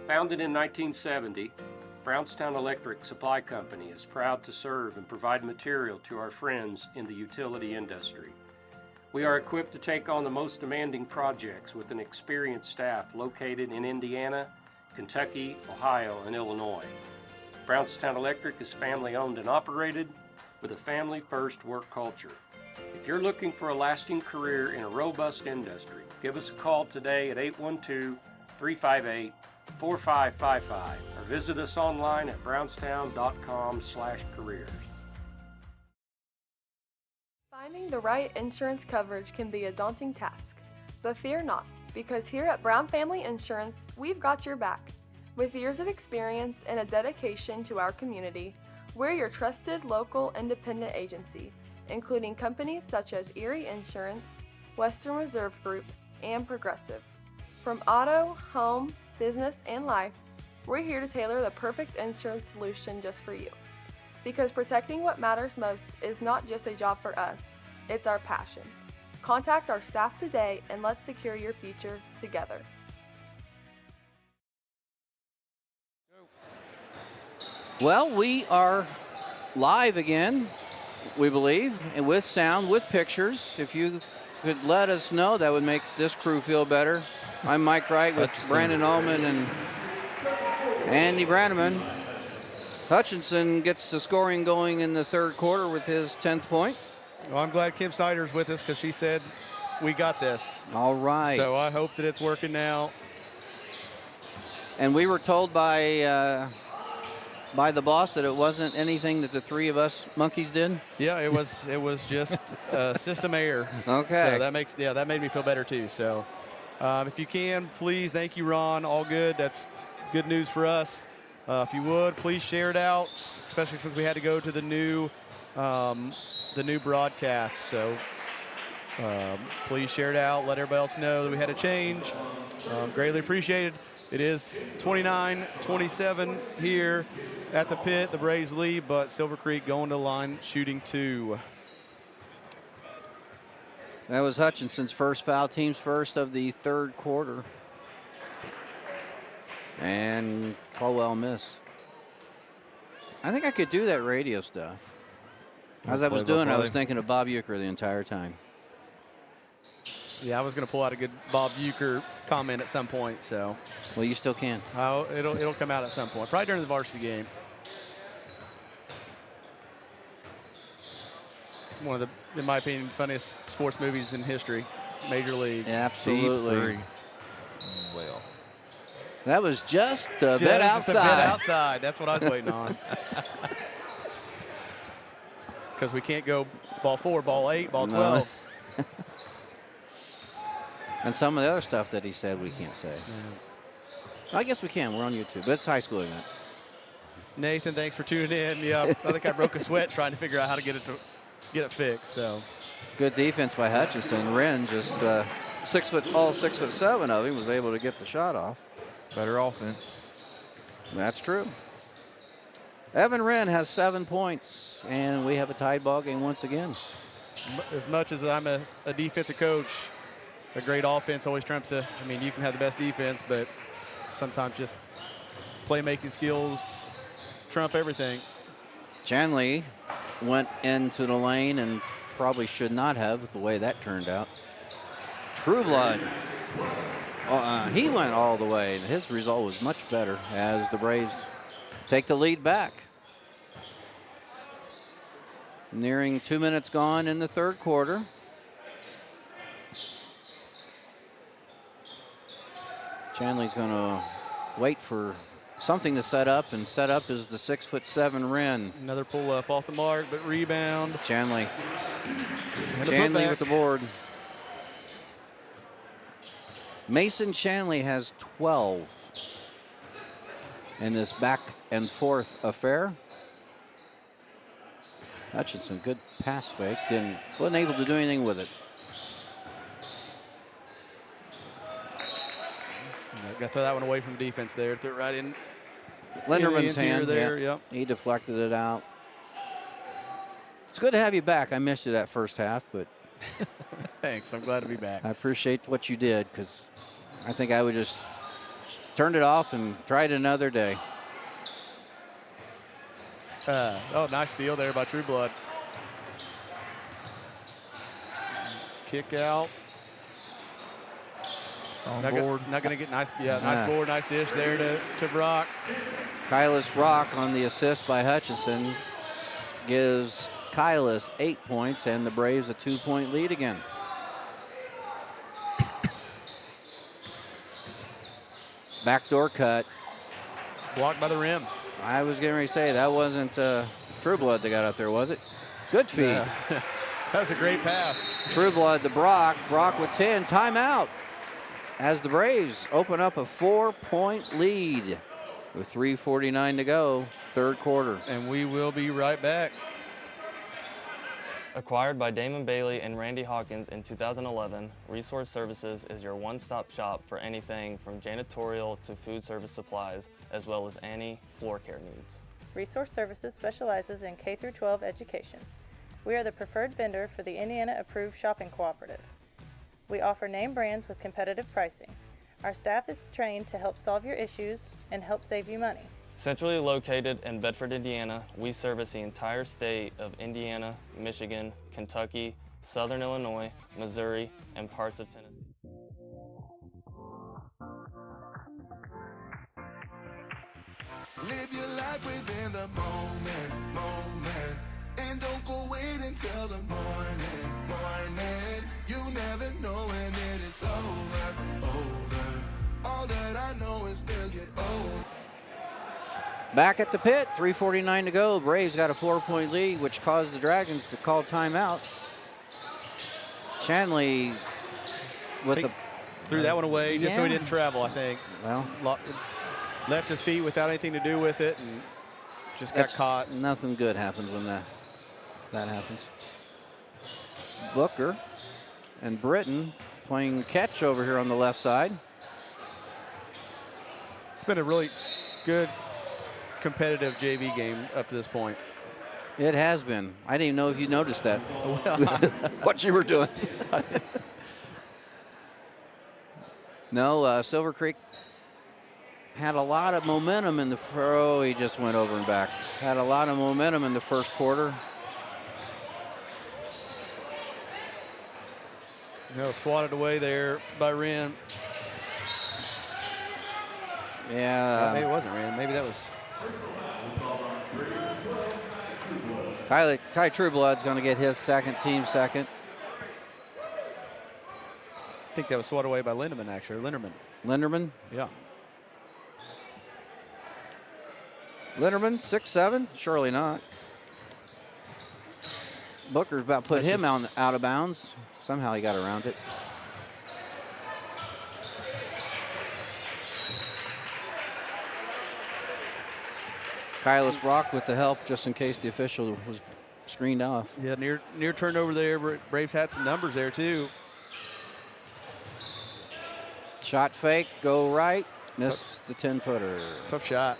Founded in 1970, Brownstown Electric Supply Company is proud to serve and provide material to our friends in the utility industry. We are equipped to take on the most demanding projects with an experienced staff located in Indiana, Kentucky, Ohio, and Illinois. Brownstown Electric is family-owned and operated with a family-first work culture. If you're looking for a lasting career in a robust industry, give us a call today at 812-358-4555 or visit us online at brownstown.com/careers. Finding the right insurance coverage can be a daunting task, but fear not, because here at Brown Family Insurance, we've got your back. With years of experience and a dedication to our community, we're your trusted local independent agency, including companies such as Erie Insurance, Western Reserve Group, and Progressive. From auto, home, business, and life, we're here to tailor the perfect insurance solution just for you. Because protecting what matters most is not just a job for us, it's our passion. Contact our staff today and let's secure your future together. Well, we are live again, we believe, and with sound, with pictures. If you could let us know, that would make this crew feel better. I'm Mike Wright with Brandon Ullman and Andy Branneman. Hutchinson gets the scoring going in the third quarter with his 10th point. Well, I'm glad Kim Snyder's with us because she said, we got this. All right. So I hope that it's working now. And we were told by the boss that it wasn't anything that the three of us monkeys did? Yeah, it was just system error. Okay. So that made me feel better too. So if you can, please, thank you, Ron. All good. That's good news for us. If you would, please share it out, especially since we had to go to the new broadcast. So please share it out. Let everybody else know that we had a change. Greatly appreciated. It is 29-27 here at the pit. The Braves lead, but Silver Creek going to the line, shooting 2. That was Hutchinson's first foul, team's first of the third quarter. And Colwell miss. I think I could do that radio stuff. As I was doing, I was thinking of Bob Uecker the entire time. Yeah, I was going to pull out a good Bob Uecker comment at some point. So, well, you still can. Oh, it'll come out at some point, probably during the varsity game. One of the, in my opinion, funniest sports movies in history. Major League. Absolutely. Well, that was just a bit outside. A bit outside. That's what I was waiting on. Because we can't go ball 4, ball 8, ball 12. No. And some of the other stuff that he said we can't say. Yeah. I guess we can. We're on YouTube. But it's a high school event. Nathan, thanks for tuning in. Yeah, I think I broke a sweat trying to figure out how to get it fixed. So good defense by Hutchinson. Wren just 6 foot, all 6'7" of him was able to get the shot off. Better offense. That's true. Evan Wren has 7 points, and we have a tied ball game once again. As much as I'm a defensive coach, a great offense always trumps I mean, you can have the best defense, but sometimes just playmaking skills trump everything. Chanley went into the lane and probably should not have with the way that turned out. Trueblood, he went all the way. His result was much better as the Braves take the lead back. Nearing 2 minutes gone in the third quarter. Chanley's going to wait for something to set up, and set up is the 6'7" Wren. Another pull up off the mark, but rebound. Chanley with the board. Mason Chanley has 12 in this back and forth affair. Hutchinson, good pass fake, wasn't able to do anything with it. Got to throw that one away from defense there. Threw it right in. Linderman's hand there. Yeah. Yep. He deflected it out. It's good to have you back. I missed you that first half, but thanks. I'm glad to be back. I appreciate what you did, because I think I would just turned it off and tried another day. Oh, nice steal there by True Blood. Kick out. On Not board. going to get nice. Yeah, nice board, nice dish there to Brock. Kylis Brock on the assist by Hutchinson gives Kylis 8 points and the Braves a 2-point lead again. Backdoor cut. Blocked by the rim. I was getting ready to say that wasn't True Blood that got up there, was it? Good feed. Yeah. That was a great pass. True Blood to Brock. Brock with 10. Timeout. As the Braves open up a 4-point lead with 3:49 to go, third quarter. And we will be right back. Acquired by Damon Bailey and Randy Hawkins in 2011, Resource Services is your one-stop shop for anything from janitorial to food service supplies, as well as any floor care needs. Resource Services specializes in K-12 education. We are the preferred vendor for the Indiana Approved Shopping Cooperative. We offer name brands with competitive pricing. Our staff is trained to help solve your issues and help save you money. Centrally located in Bedford, Indiana, we service the entire state of Indiana, Michigan, Kentucky, Southern Illinois, Missouri, and parts of Tennessee. Live your life within the moment, and don't go wait until the morning. You never know when it is over. All that I know is we'll get old. Back at the pit, 3:49 to go. Braves got a 4-point lead, which caused the Dragons to call timeout. Shanley with threw that one away just so he didn't travel, I think. Well, left his feet without anything to do with it and just got caught. Nothing good happens when that happens. Booker and Britton playing catch over here on the left side. It's been a really good competitive JV game up to this point. It has been. I didn't even know if you noticed that. What you were doing. No, Silver Creek had a lot of momentum in the he just went over and back. Had a lot of momentum in the first quarter. Swatted away there by Wren. Yeah. Maybe it wasn't Wren. Maybe that was. Kai Trueblood's going to get his team second. I think that was swatted away by Linderman, actually. Linderman? Yeah. Linderman, 6'7"? Surely not. Booker's about put him out of bounds. Somehow he got around it. Kylis Brock with the help just in case the official was screened off. Yeah, near turnover there. Braves had some numbers there too. Shot fake, go right, miss the 10-footer. Tough shot.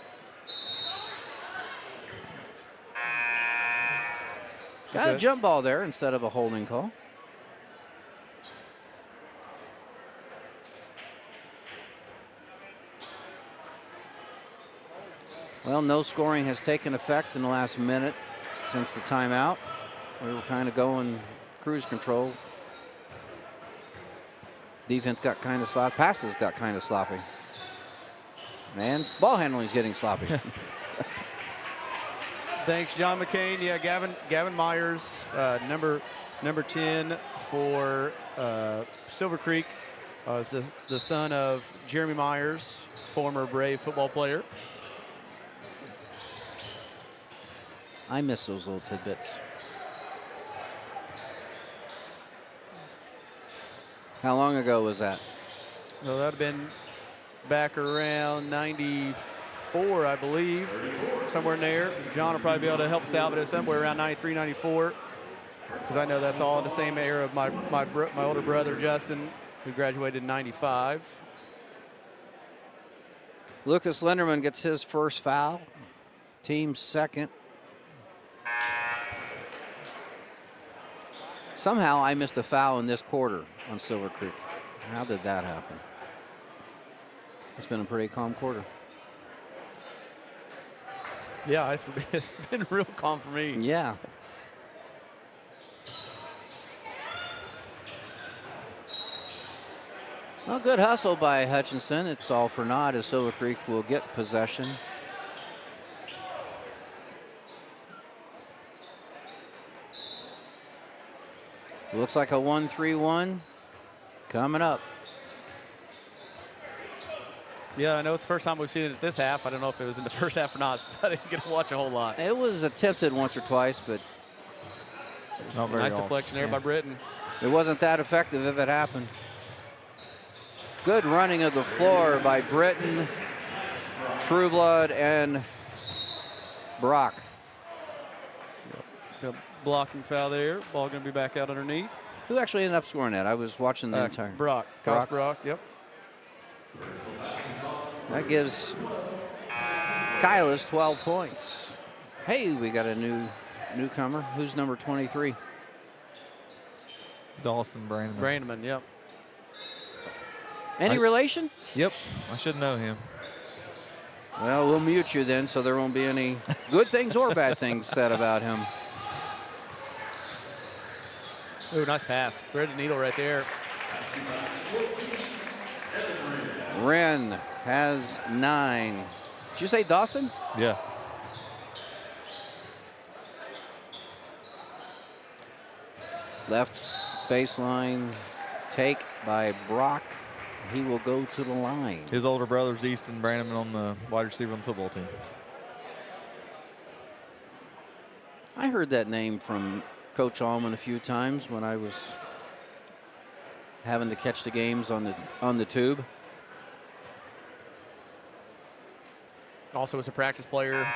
Got a jump ball there instead of a holding call. Well, no scoring has taken effect in the last minute since the timeout. We were kind of going cruise control. Defense got kind of sloppy. Passes got kind of sloppy. And ball handling is getting sloppy. Thanks, John McCain. Yeah, Gavin Myers, number 10 for Silver Creek, is the son of Jeremy Myers, former Brave football player. I miss those little tidbits. How long ago was that? Well, that would have been back around 94, I believe, somewhere in there. John will probably be able to help us out, but it's somewhere around 93, 94, because I know that's all in the same era of my older brother, Justin, who graduated in 95. Lucas Linderman gets his first foul, team second. Somehow I missed a foul in this quarter on Silver Creek. How did that happen? It's been a pretty calm quarter. Yeah, it's been real calm for me. Yeah. Well, good hustle by Hutchinson. It's all for naught as Silver Creek will get possession. Looks like a 1-3-1 coming up. Yeah, I know it's the first time we've seen it at this half. I don't know if it was in the first half or not, so I didn't get to watch a whole lot. It was attempted once or twice, but Not very Nice often. deflection there by Britton. it wasn't that effective if it happened. Good running of the floor by Britton, Trueblood, and Brock. The blocking foul there. Ball going to be back out underneath. Who actually ended up scoring that? I was watching the entire. Brock. Kyle Brock, yep. That gives Kyla's 12 points. Hey, we got a newcomer. Who's number 23? Dawson Brandon. Brandman, yep. Any relation? Yep, I should know him. Well, we'll mute you then so there won't be any good things or bad things said about him. Ooh, nice pass. Threaded needle right there. Wren has 9. Did you say Dawson? Yeah. Left baseline take by Brock. He will go to the line. His older brother's Easton Brandon on the wide receiver on the football team. I heard that name from Coach Allman a few times when I was having to catch the games on the tube. Also was a practice player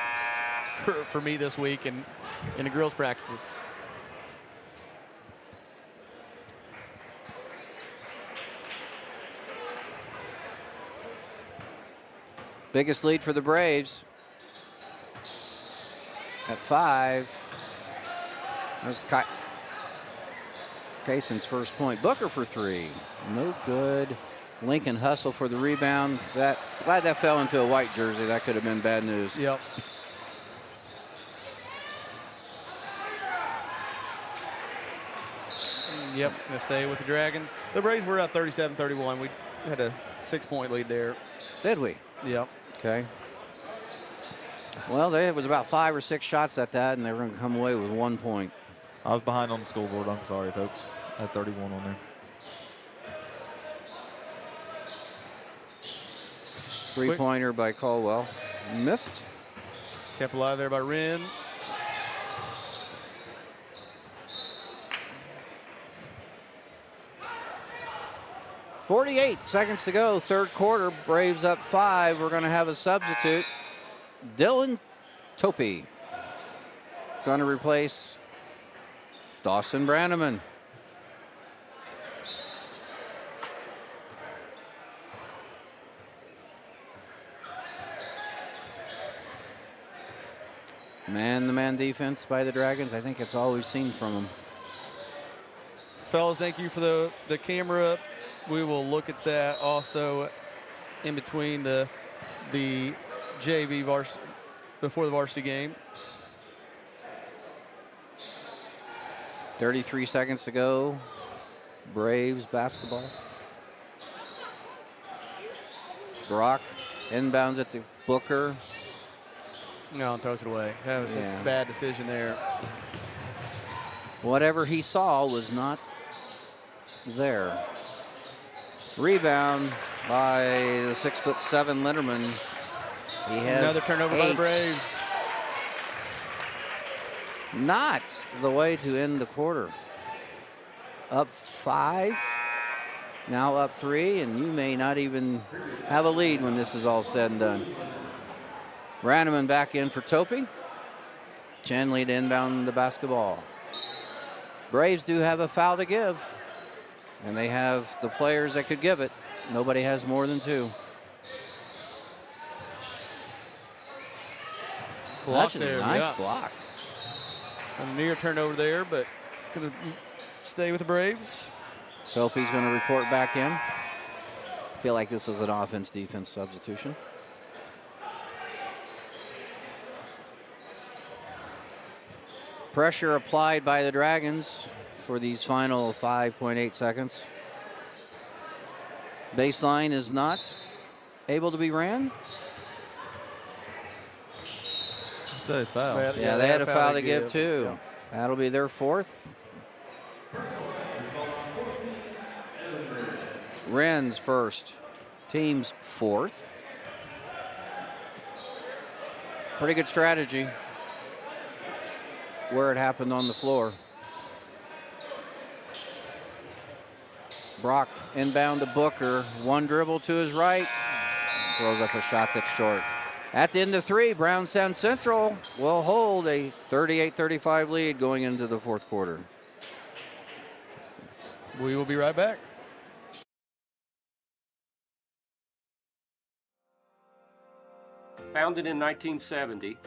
for me this week and in the girls' practices. Biggest lead for the Braves at 5. That's Kayson's first point. Booker for 3. No good. Lincoln Hustle for the rebound. Glad that fell into a white jersey. That could have been bad news. Yep. Yep, gonna stay with the Dragons. The Braves were up 37-31. We had a 6-point lead there. Did we? Yep. Okay. Well, it was about 5 or 6 shots at that, and they were going to come away with 1 point. I was behind on the scoreboard. I'm sorry, folks. I had 31 on there. Three-pointer by Caldwell. Missed. Kept alive there by Wren. .48 seconds to go, third quarter. Braves up 5. We're going to have a substitute. Dylan Topi going to replace Dawson Branneman. Man-to-man defense by the Dragons. I think it's all we've seen from them. Fellas, thank you for the camera. We will look at that also in between the JV varsity, before the varsity game. 33 seconds to go. Braves basketball. Brock inbounds it to Booker. No, and throws it away. That was a bad decision there. Whatever he saw was not there. Rebound by the 6'7" Linderman. He has another turnover 8. by the Braves. Not the way to end the quarter. Up 5, now up 3, and you may not even have a lead when this is all said and done. Branneman back in for Topi. Chandley to inbound the basketball. Braves do have a foul to give, and they have the players that could give it. Nobody has more than 2. Block That's a there, nice yeah. block. A near turnover there, but going to stay with the Braves. Topi's going to report back in. feel like this is an offense-defense substitution. Pressure applied by the Dragons for these final 5.8 seconds. Baseline is not able to be ran. It's a foul. Yeah, they had a foul to give too. Yeah. That'll be their fourth. Wren's first, team's fourth. Pretty good strategy where it happened on the floor. Brock inbound to Booker. One dribble to his right. Throws up a shot that's short. At the end of three, Brownstown Central will hold a 38-35 lead going into the fourth quarter. We will be right back. Founded in 1970,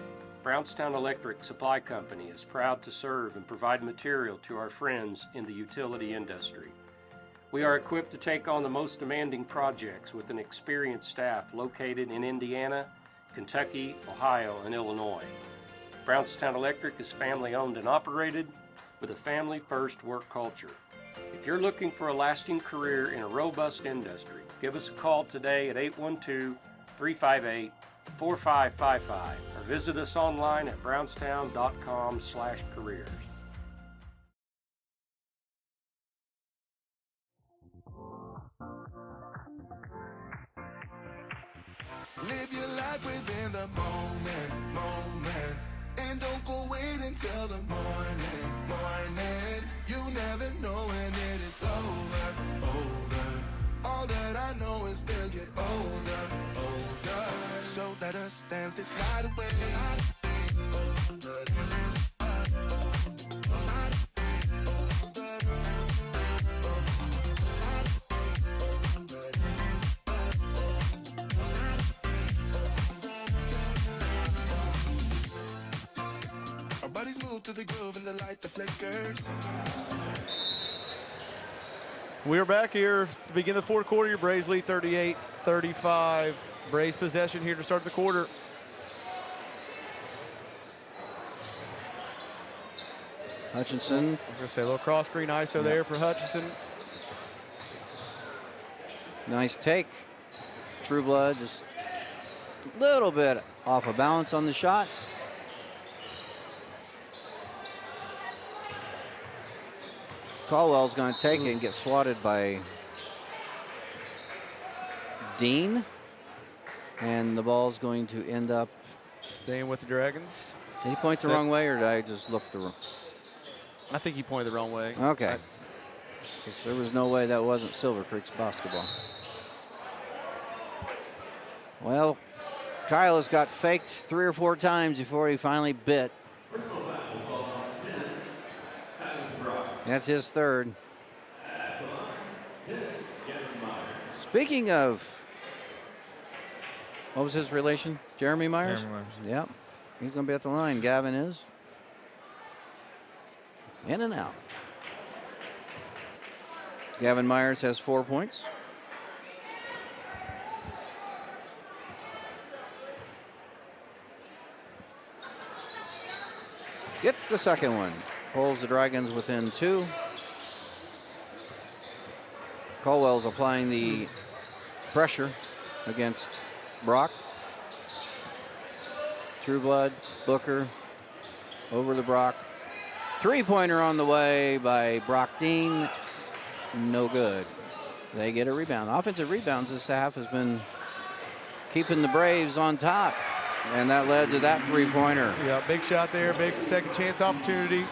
Brownstown Electric Supply Company is proud to serve and provide material to our friends in the utility industry. We are equipped to take on the most demanding projects with an experienced staff located in Indiana, Kentucky, Ohio, and Illinois. Brownstown Electric is family owned and operated with a family-first work culture. If you're looking for a lasting career in a robust industry, give us a call today at 812-358-4555 or visit us online at brownstown.com/careers. Live your life within the moment, and don't go wait until the morning. You never know when it is over. All that I know is we'll get older. So let us dance this night away. Our bodies move to the groove and the light that flickers. We're back here to begin the fourth quarter. Your Braves lead 38-35. Braves possession here to start the quarter. Hutchinson. I was going to say a little cross screen ISO there for Hutchinson. Nice take. True Blood just a little bit off of balance on the shot. Caldwell's going to take it and get swatted by Dean. And the ball's going to end up Staying with the Dragons. Did he point the wrong way, or did I just look the wrong? I think he pointed the wrong way. Okay. 'Cause there was no way that wasn't Silver Creek's basketball. Well, Kyla's got faked 3 or 4 times before he finally bit. That's his third. Speaking of, what was his relation? Jeremy Myers? Jeremy Myers. Yep. He's going to be at the line. Gavin is. In and out. Gavin Myers has 4 points. Gets the second one. Pulls the Dragons within 2. Caldwell's applying the pressure against Brock. Trueblood, Booker, over to Brock. 3-pointer on the way by Brock Dean. No good. They get a rebound. Offensive rebounds this half has been keeping the Braves on top. And that led to that 3-pointer. Yeah, big shot there, big second chance opportunity.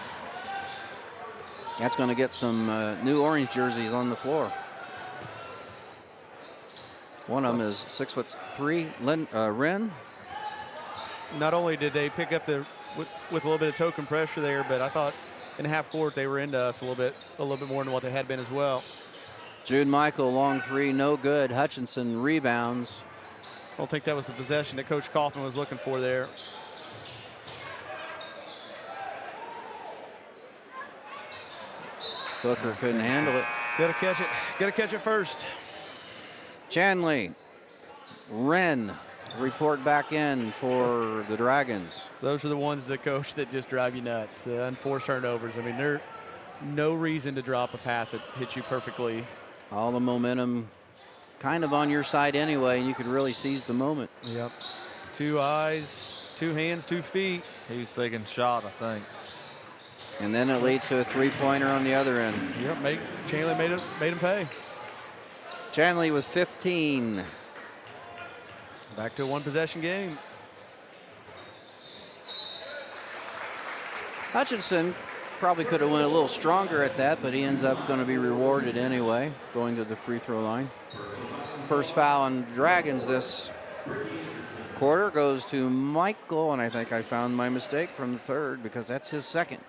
That's going to get some new orange jerseys on the floor. One of them is 6'3", Wren. Not only did they pick up the with a little bit of token pressure there, but I thought in half court they were into us a little bit more than what they had been as well. Jude Michael, long 3, no good. Hutchinson rebounds. I don't think that was the possession that Coach Kaufman was looking for there. Booker couldn't handle it. Gotta catch it first. Chanley, Wren report back in for the Dragons. Those are the ones, that coach, that just drive you nuts. The unforced turnovers. I mean, there's no reason to drop a pass that hits you perfectly. All the momentum kind of on your side anyway, and you could really seize the moment. Yep. 2 eyes, 2 hands, 2 feet. He was taking shot, I think. And then it leads to a three-pointer on the other end. Yep, Chanley made him pay. Chanley with 15. Back to a 1-possession game. Hutchinson probably could have went a little stronger at that, but he ends up going to be rewarded anyway, going to the free throw line. First foul on Dragons this quarter goes to Michael, and I think I found my mistake from the third because that's his second.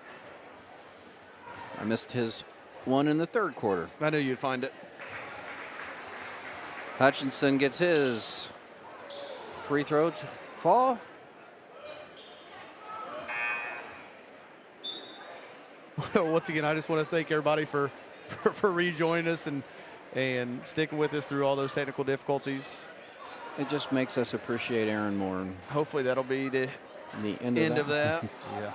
I missed his one in the third quarter. I knew you'd find it. Hutchinson gets his free throw to fall. Once again, I just want to thank everybody for rejoining us and sticking with us through all those technical difficulties. It just makes us appreciate Aaron more. Hopefully that'll be the end of that. Yeah.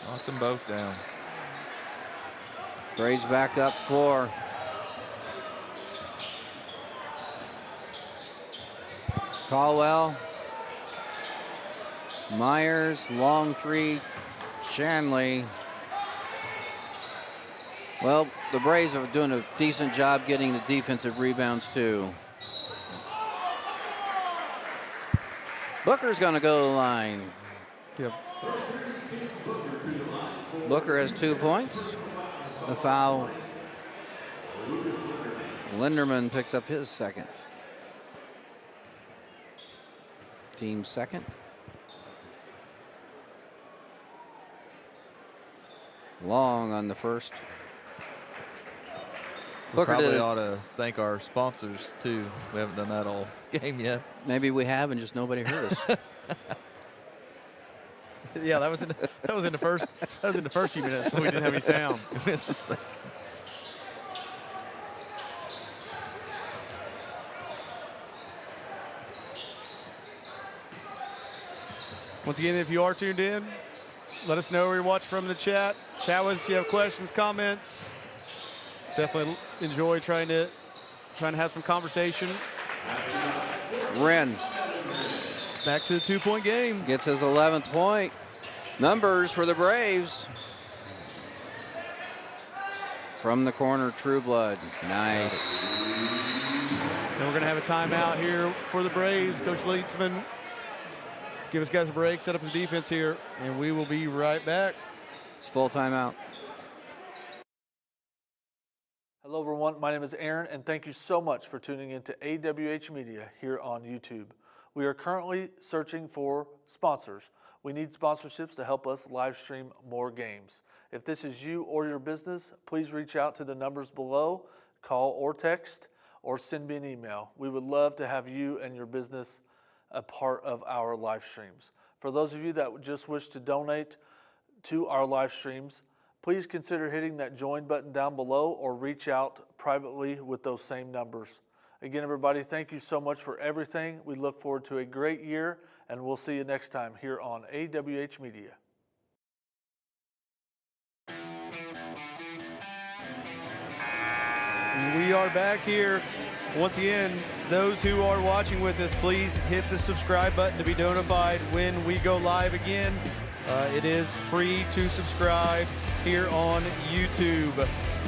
Knocked them both down. Braves back up 4. Caldwell. Myers, long 3. Chanley. Well, the Braves are doing a decent job getting the defensive rebounds too. Booker's going to go to the line. Yep. Booker has 2 points. A foul. Linderman picks up his second. Team second. Long on the first. We probably ought to thank our sponsors too. We haven't done that all game yet. Maybe we have, and just nobody heard us. Yeah, that was in the first few minutes when we didn't have any sound. Once again, if you are tuned in, let us know where you're watching from in the chat. Chat with us if you have questions, comments. Definitely enjoy trying to have some conversation. Wren back to the 2-point game. Gets his 11th point. Numbers for the Braves. From the corner, Trueblood. Nice. And we're going to have a timeout here for the Braves. Coach Leitzman, give us guys a break, set up his defense here, and we will be right back. It's full timeout. Hello everyone, my name is Aaron and thank you so much for tuning in to AWH Media here on YouTube. We are currently searching for sponsors. We need sponsorships to help us live stream more games. If this is you or your business, please reach out to the numbers below, call or text, or send me an email. We would love to have you and your business a part of our live streams. For those of you that just wish to donate to our live streams, please consider hitting that join button down below or reach out privately with those same numbers. Again, everybody, thank you so much for everything. We look forward to a great year, and we'll see you next time here on AWH Media. We are back here. Once again, those who are watching with us, please hit the subscribe button to be notified when we go live again. It is free to subscribe here on YouTube.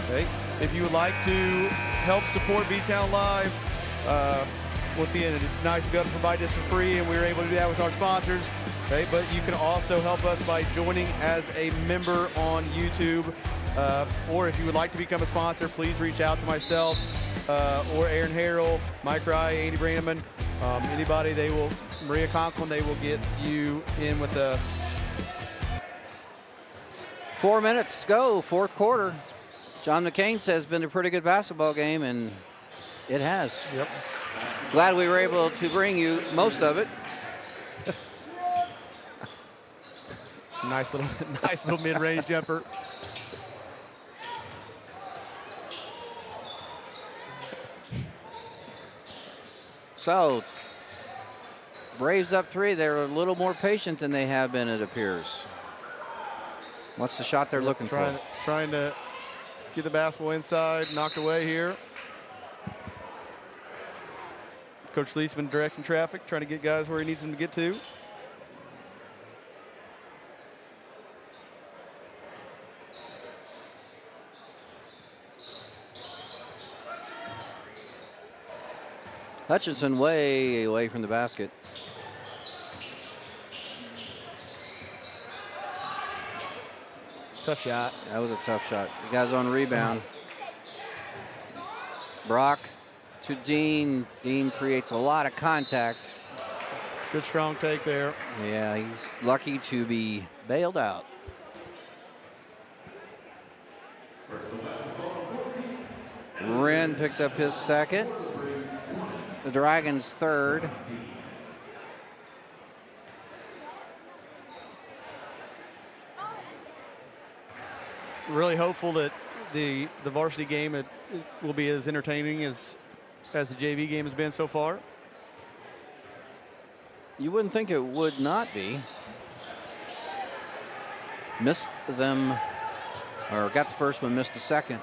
Okay. If you would like to help support B-Town Live, once again, it's nice to be able to provide this for free, and we were able to do that with our sponsors. Okay. But you can also help us by joining as a member on YouTube. Or if you would like to become a sponsor, please reach out to myself or Aaron Harrell, Mike Rye, Andy Brannaman, anybody. Maria Conklin, they will get you in with us. 4 minutes to go, fourth quarter. John McCain says it's been a pretty good basketball game, and it has. Yep. Glad we were able to bring you most of it. Nice little mid-range jumper. So, Braves up 3. They're a little more patient than they have been, it appears. What's the shot they're looking for? Trying to get the basketball inside, knocked away here. Coach Leesman directing traffic, trying to get guys where he needs them to get to. Hutchinson way away from the basket. Tough shot. That was a tough shot. You guys on rebound. Brock to Dean. Dean creates a lot of contact. Good strong take there. Yeah, he's lucky to be bailed out. Wren picks up his second. The Dragons third. Really hopeful that the varsity game will be as entertaining as the JV game has been so far. You wouldn't think it would not be. Missed them, or got the first one, missed the second.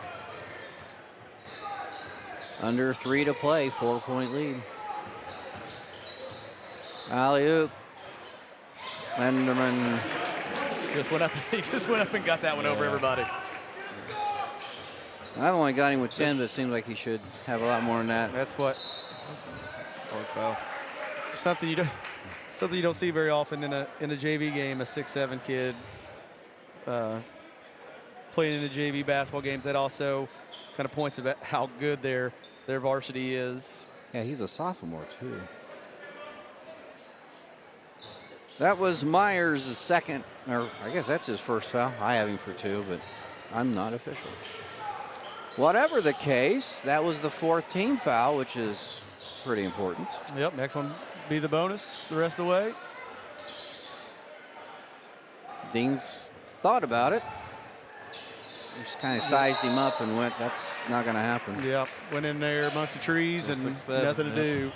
Under 3 to play, 4-point lead. Alley-oop. Lenderman. He just went up and got that one over everybody. I've only got him with 10, but it seems like he should have a lot more than that. That's what. Something you don't see very often in a JV game. A 6'7" kid playing in a JV basketball game. That also kind of points about how good their varsity is. Yeah, he's a sophomore too. That was Myers' second, or I guess that's his first foul. I have him for 2, but I'm not official. Whatever the case, that was the 4th team foul, which is pretty important. Yep, next one be the bonus the rest of the way. Dean's thought about it. Just kind of sized him up and went, that's not going to happen. Yep, went in there amongst the trees and nothing to do.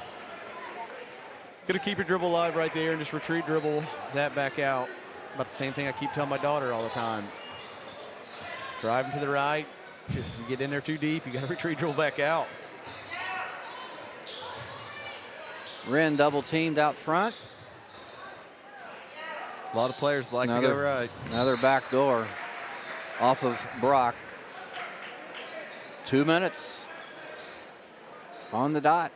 Gonna keep your dribble alive right there and just retreat dribble that back out. About the same thing I keep telling my daughter all the time. Driving to the right. If you get in there too deep, you gotta retreat dribble back out. Wren double teamed out front. A lot of players like to go right. Another back door off of Brock. 2 minutes on the dot.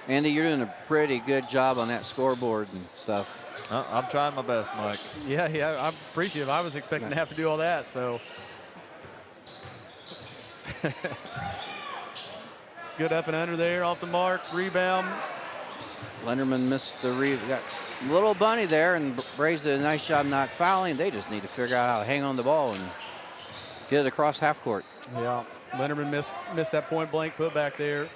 Andy, you're doing a pretty good job on that scoreboard and stuff. I'm trying my best, Mike. Yeah, I'm appreciative. I was expecting to have to do all that, so. Good up and under there, off the mark, rebound. Lenderman missed the got a little bunny there, and Braves did a nice job not fouling. They just need to figure out how to hang on the ball and get it across half court. Yeah, Lenderman missed that point blank put back there.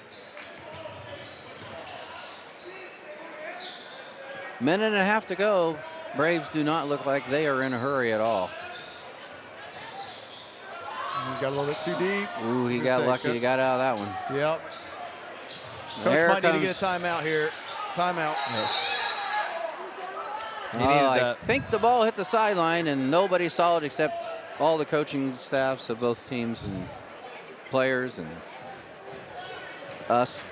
Minute and a half to go. Braves do not look like they are in a hurry at all. He got a little bit too deep. Ooh, he got lucky. He got out of that one. Yep. Coach might need to get a timeout here. Timeout. I think the ball hit the sideline and nobody saw it except all the coaching staffs of both teams and players and us.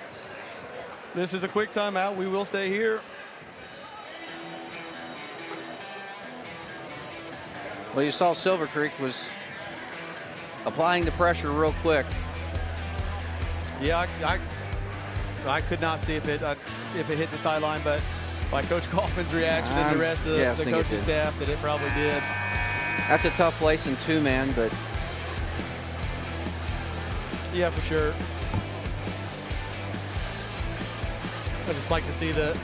This is a quick timeout. We will stay here. Well, you saw Silver Creek was applying the pressure real quick. Yeah, I could not see if it hit the sideline, but by Coach Kaufman's reaction and the rest of the coaching staff, that it probably did. That's a tough place in 2-man, but yeah, for sure. I just like to see the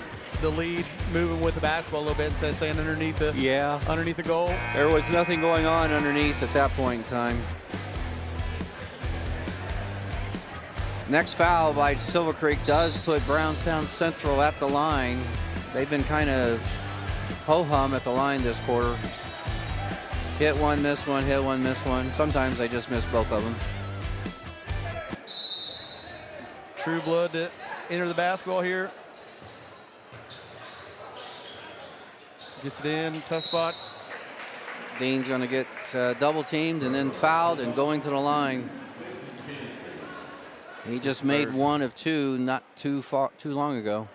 lead moving with the basketball a little bit instead of staying underneath the goal. There was nothing going on underneath at that point in time. Next foul by Silver Creek does put Brownstown Central at the line. They've been kind of ho-hum at the line this quarter. Hit one, miss one, hit one, miss one. Sometimes they just miss both of them. True Blood to enter the basketball here. Gets it in, tough spot. Dean's going to get double teamed and then fouled and going to the line. He just made one of two not too long ago.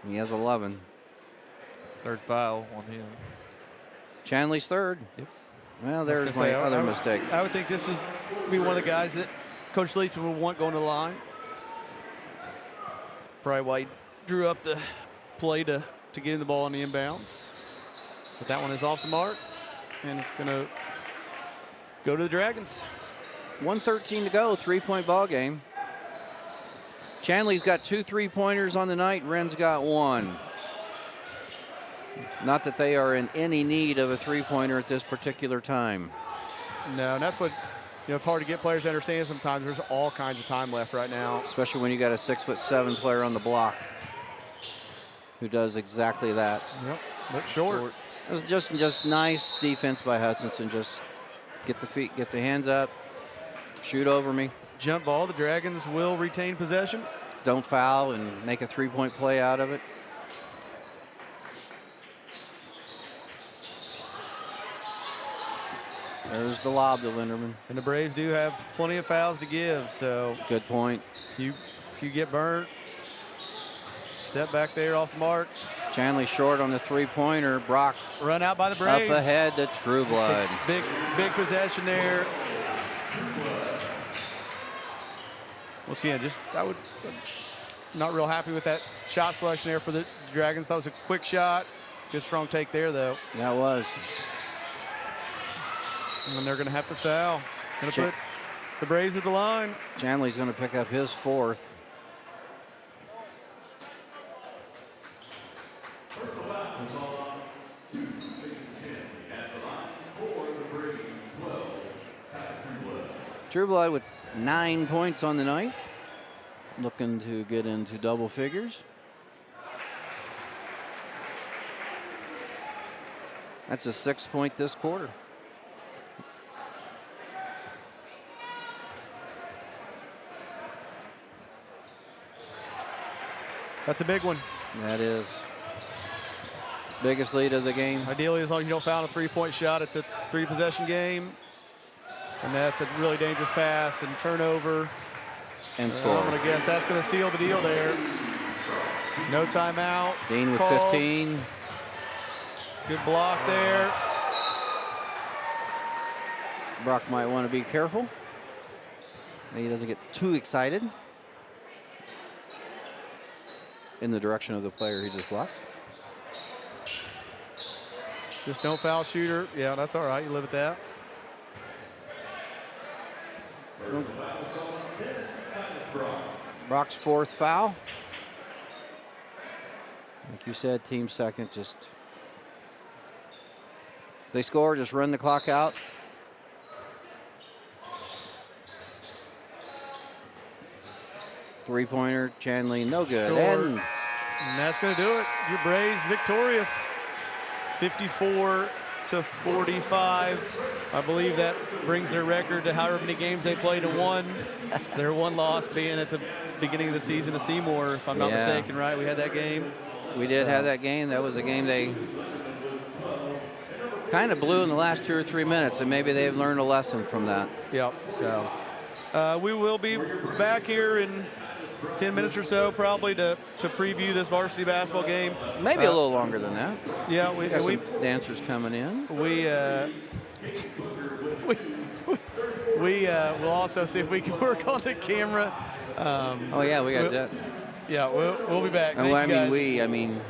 He has 11. Third foul on him. Chanley's third. Yep. Well, there's my other mistake. I would think this would be one of the guys that Coach Leach would want going to the line. Probably why he drew up the play to get in the ball on the inbounds. But that one is off the mark, and it's going to go to the Dragons. 1:13 to go, 3-point ball game. Chanley's got 2 3-pointers on the night. Wren's got 1. Not that they are in any need of a 3-pointer at this particular time. No, and that's what, it's hard to get players to understand sometimes. There's all kinds of time left right now. Especially when you got a 6'7" player on the block who does exactly that. Yep, look short. It was just nice defense by Hutchinson. Just get the hands up, shoot over me. Jump ball, the Dragons will retain possession. Don't foul and make a 3-point play out of it. There's the lob to Linderman. And the Braves do have plenty of fouls to give, so. Good point. If you get burnt, step back there off the mark. Chanley short on the 3-pointer. Brock run out by the Braves. Up ahead to True Blood. Big possession there. Once again, I would not real happy with that shot selection there for the Dragons. That was a quick shot. Good strong take there, though. That was. And they're going to have to foul. Going to put the Braves at the line. Chanley's going to pick up his 4th. True Blood with 9 points on the night. Looking to get into double figures. That's a 6-point this quarter. That's a big one. That is. Biggest lead of the game. Ideally, as long as you don't foul a 3-point shot, it's a 3-possession game. And that's a really dangerous pass and turnover. And score. I'm going to guess that's going to seal the deal there. No timeout. Dean with called. 15. Good block there. Brock might want to be careful. He doesn't get too excited in the direction of the player he just blocked. Just don't foul shooter. Yeah, that's all right. You live with that. Brock's 4th foul. Like you said, team second. Just if they score, just run the clock out. Three-pointer, Chanley, no good. And that's going to do it. Your Braves victorious, 54-45. I believe that brings their record to however many games they played and won. Their one loss being at the beginning of the season to Seymour, if I'm not mistaken, right? We had that game. We did have that game. That was a game they kind of blew in the last 2 or 3 minutes, and maybe they've learned a lesson from that. Yep. So we will be back here in 10 minutes or so, probably to preview this varsity basketball game. Maybe a little longer than that. Yeah, we got some dancers coming in. We will also see if we can work on the camera. Oh yeah, we got that. Yeah, we'll be back. Thank I you guys. mean.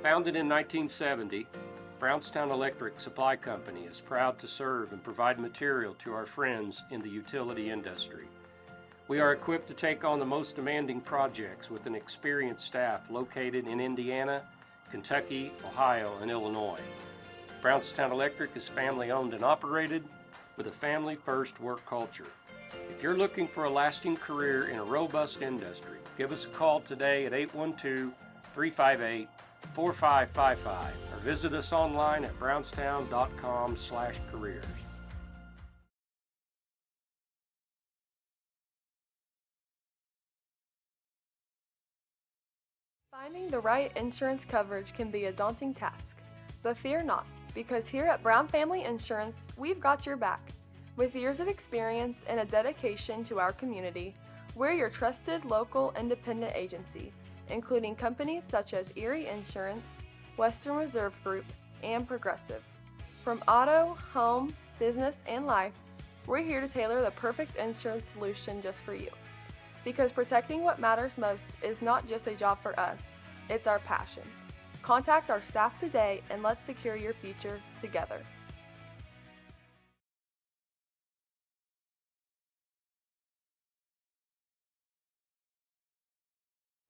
Founded in 1970, Brownstown Electric Supply Company is proud to serve and provide material to our friends in the utility industry. We are equipped to take on the most demanding projects with an experienced staff located in Indiana, Kentucky, Ohio, and Illinois. Brownstown Electric is family-owned and operated with a family-first work culture. If you're looking for a lasting career in a robust industry, give us a call today at 812-358-4555 or visit us online at brownstown.com/careers. Finding the right insurance coverage can be a daunting task, but fear not, because here at Brown Family Insurance, we've got your back. With years of experience and a dedication to our community, we're your trusted local independent agency, including companies such as Erie Insurance, Western Reserve Group, and Progressive. From auto, home, business, and life, we're here to tailor the perfect insurance solution just for you. Because protecting what matters most is not just a job for us, it's our passion. Contact our staff today and let's secure your future together.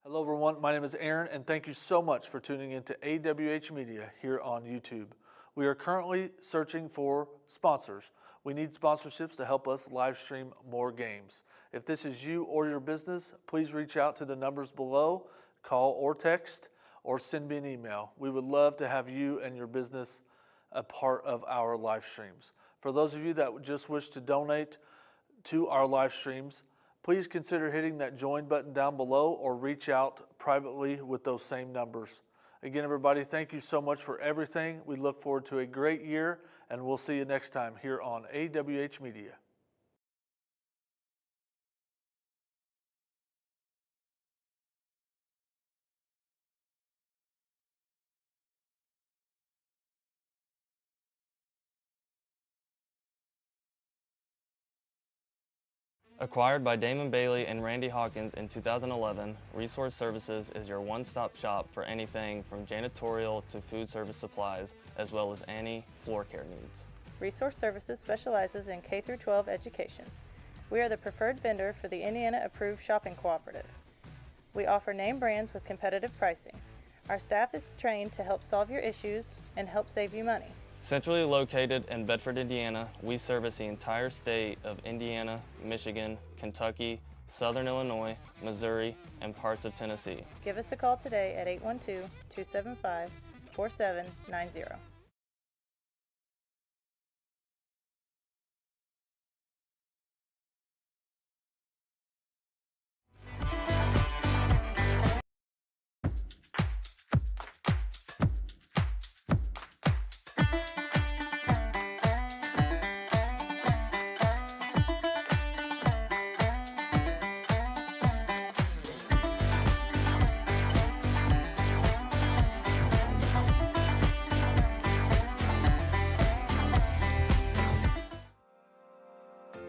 Hello everyone, my name is Aaron and thank you so much for tuning into AWH Media here on YouTube. We are currently searching for sponsors. We need sponsorships to help us live stream more games. If this is you or your business, please reach out to the numbers below, call or text, or send me an email. We would love to have you and your business a part of our live streams. For those of you that just wish to donate to our live streams, please consider hitting that join button down below or reach out privately with those same numbers. Again, everybody, thank you so much for everything. We look forward to a great year, and we'll see you next time here on AWH Media. Acquired by Damon Bailey and Randy Hawkins in 2011, Resource Services is your one-stop shop for anything from janitorial to food service supplies, as well as any floor care needs. Resource Services specializes in K-12 education. We are the preferred vendor for the Indiana Approved Shopping Cooperative. We offer name brands with competitive pricing. Our staff is trained to help solve your issues and help save you money. Centrally located in Bedford, Indiana, we service the entire state of Indiana, Michigan, Kentucky, Southern Illinois, Missouri, and parts of Tennessee. Give us a call today at 812-275-4790.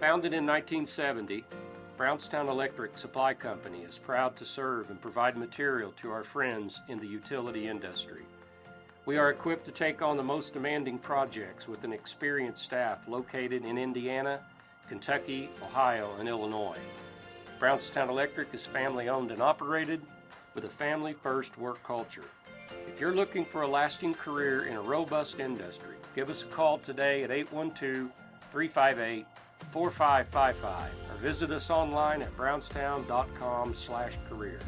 Founded in 1970, Brownstown Electric Supply Company is proud to serve and provide material to our friends in the utility industry. We are equipped to take on the most demanding projects with an experienced staff located in Indiana, Kentucky, Ohio, and Illinois. Brownstown Electric is family-owned and operated with a family-first work culture. If you're looking for a lasting career in a robust industry, give us a call today at 812-358-4555 or visit us online at brownstown.com/careers.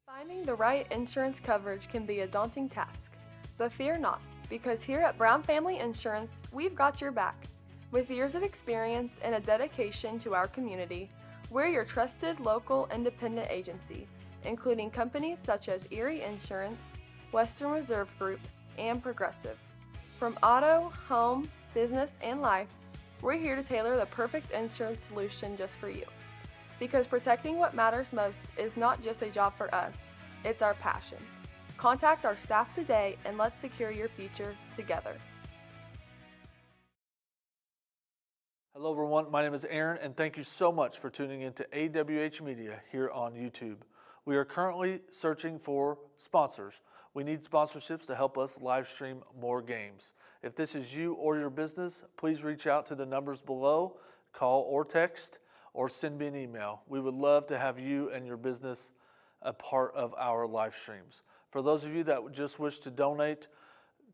Finding the right insurance coverage can be a daunting task, but fear not, because here at Brown Family Insurance, we've got your back. With years of experience and a dedication to our community, we're your trusted local independent agency, including companies such as Erie Insurance, Western Reserve Group, and Progressive. From auto, home, business, and life, we're here to tailor the perfect insurance solution just for you. Because protecting what matters most is not just a job for us, it's our passion. Contact our staff today and let's secure your future together. Hello everyone, my name is Aaron and thank you so much for tuning into AWH Media here on YouTube. We are currently searching for sponsors. We need sponsorships to help us live stream more games. If this is you or your business, please reach out to the numbers below, call or text, or send me an email. We would love to have you and your business a part of our live streams. For those of you that just wish to donate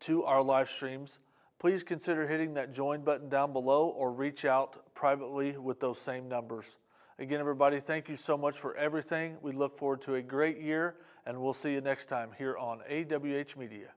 to our live streams, please consider hitting that join button down below or reach out privately with those same numbers. Again, everybody, thank you so much for everything. We look forward to a great year, and we'll see you next time here on AWH Media.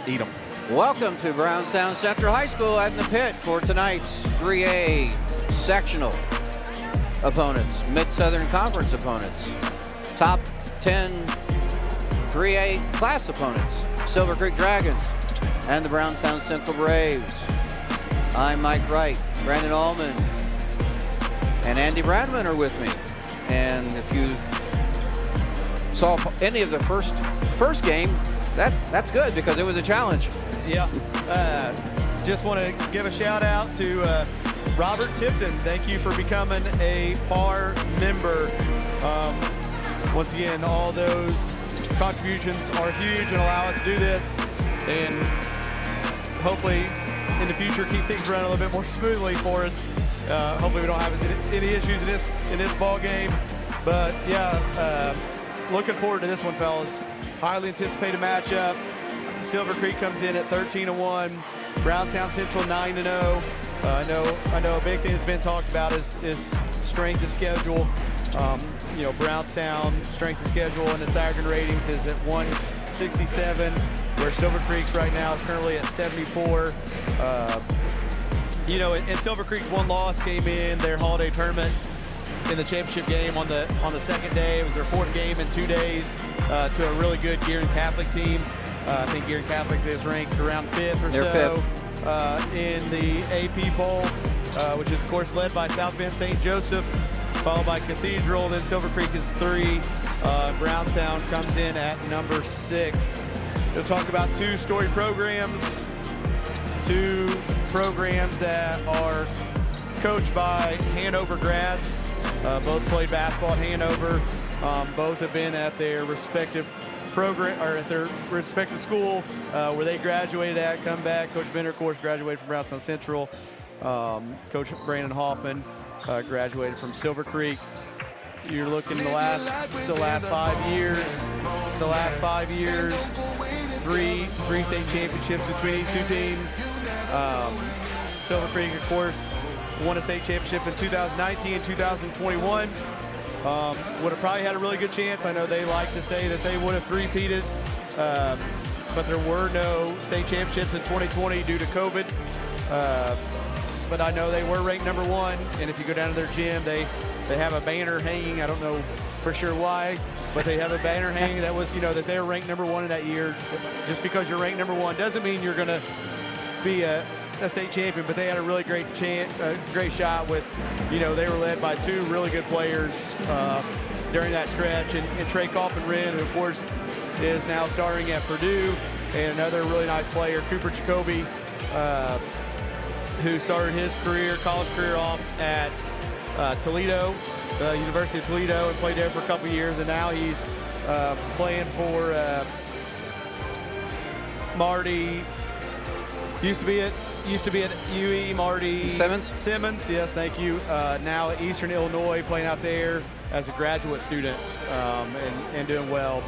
Eat them. Welcome to Brownstown Central High School at the pit for tonight's 3A sectional opponents, Mid-Southern Conference opponents, top 10 3A class opponents, Silver Creek Dragons and the Brownstown Central Braves. I'm Mike Wright, Brandon Allman, and Andy Bradman are with me. And if you saw any of the first game, that's good because it was a challenge. Yeah. Just want to give a shout out to Robert Tipton. Thank you for becoming a PAR member. Once again, all those contributions are huge and allow us to do this, and hopefully in the future keep things running a little bit more smoothly for us. Hopefully we don't have any issues in this ball game. But yeah, looking forward to this one, fellas. Highly anticipated matchup. Silver Creek comes in at 13-1. Brownstown Central 9-0. I know a big thing that's been talked about is strength of schedule. Brownstown strength of schedule and the Saturday ratings is at 167, where Silver Creek's right now is currently at 74. And Silver Creek's one loss came in their holiday tournament in the championship game on the second day. It was their fourth game in 2 days to a really good Gearin Catholic team. I think Gearin Catholic is ranked around 5th or They're so in the AP poll, which is of course led by South Bend St. Joseph, followed by Cathedral, then Silver Creek is 3. Brownstown comes in at number 6. We'll talk about two storied programs, two programs that are coached by Hanover grads. Both played basketball at Hanover. Both have been at their respective program or at their respective school where they graduated at, come back. Coach Bender, of course, graduated from Brownstown Central. Coach Brandon Hoffman graduated from Silver Creek. You're looking the last 5 years. The last 5 years, three state championships between these two teams. Silver Creek, of course, won a state championship in 2019 and 2021. Would have probably had a really good chance. I know they like to say that they would have three-peated, but there were no state championships in 2020 due to COVID. But I know they were ranked number 1, and if you go down to their gym, they have a banner hanging. I don't know for sure why, but they have a banner hanging that was, that they were ranked number 1 in that year. Just because you're ranked number 1 doesn't mean you're going to be a state champion, but they had a really great shot with, they were led by 2 really good players during that stretch, and Trey Coffin-Wren, who of course is now starring at Purdue, and another really nice player, Cooper Jacoby, who started his college career off at Toledo, University of Toledo, and played there for a couple years, and now he's playing for Marty. Used to be at UE, Marty Simmons, yes, thank you. Now at Eastern Illinois, playing out there as a graduate student and doing well.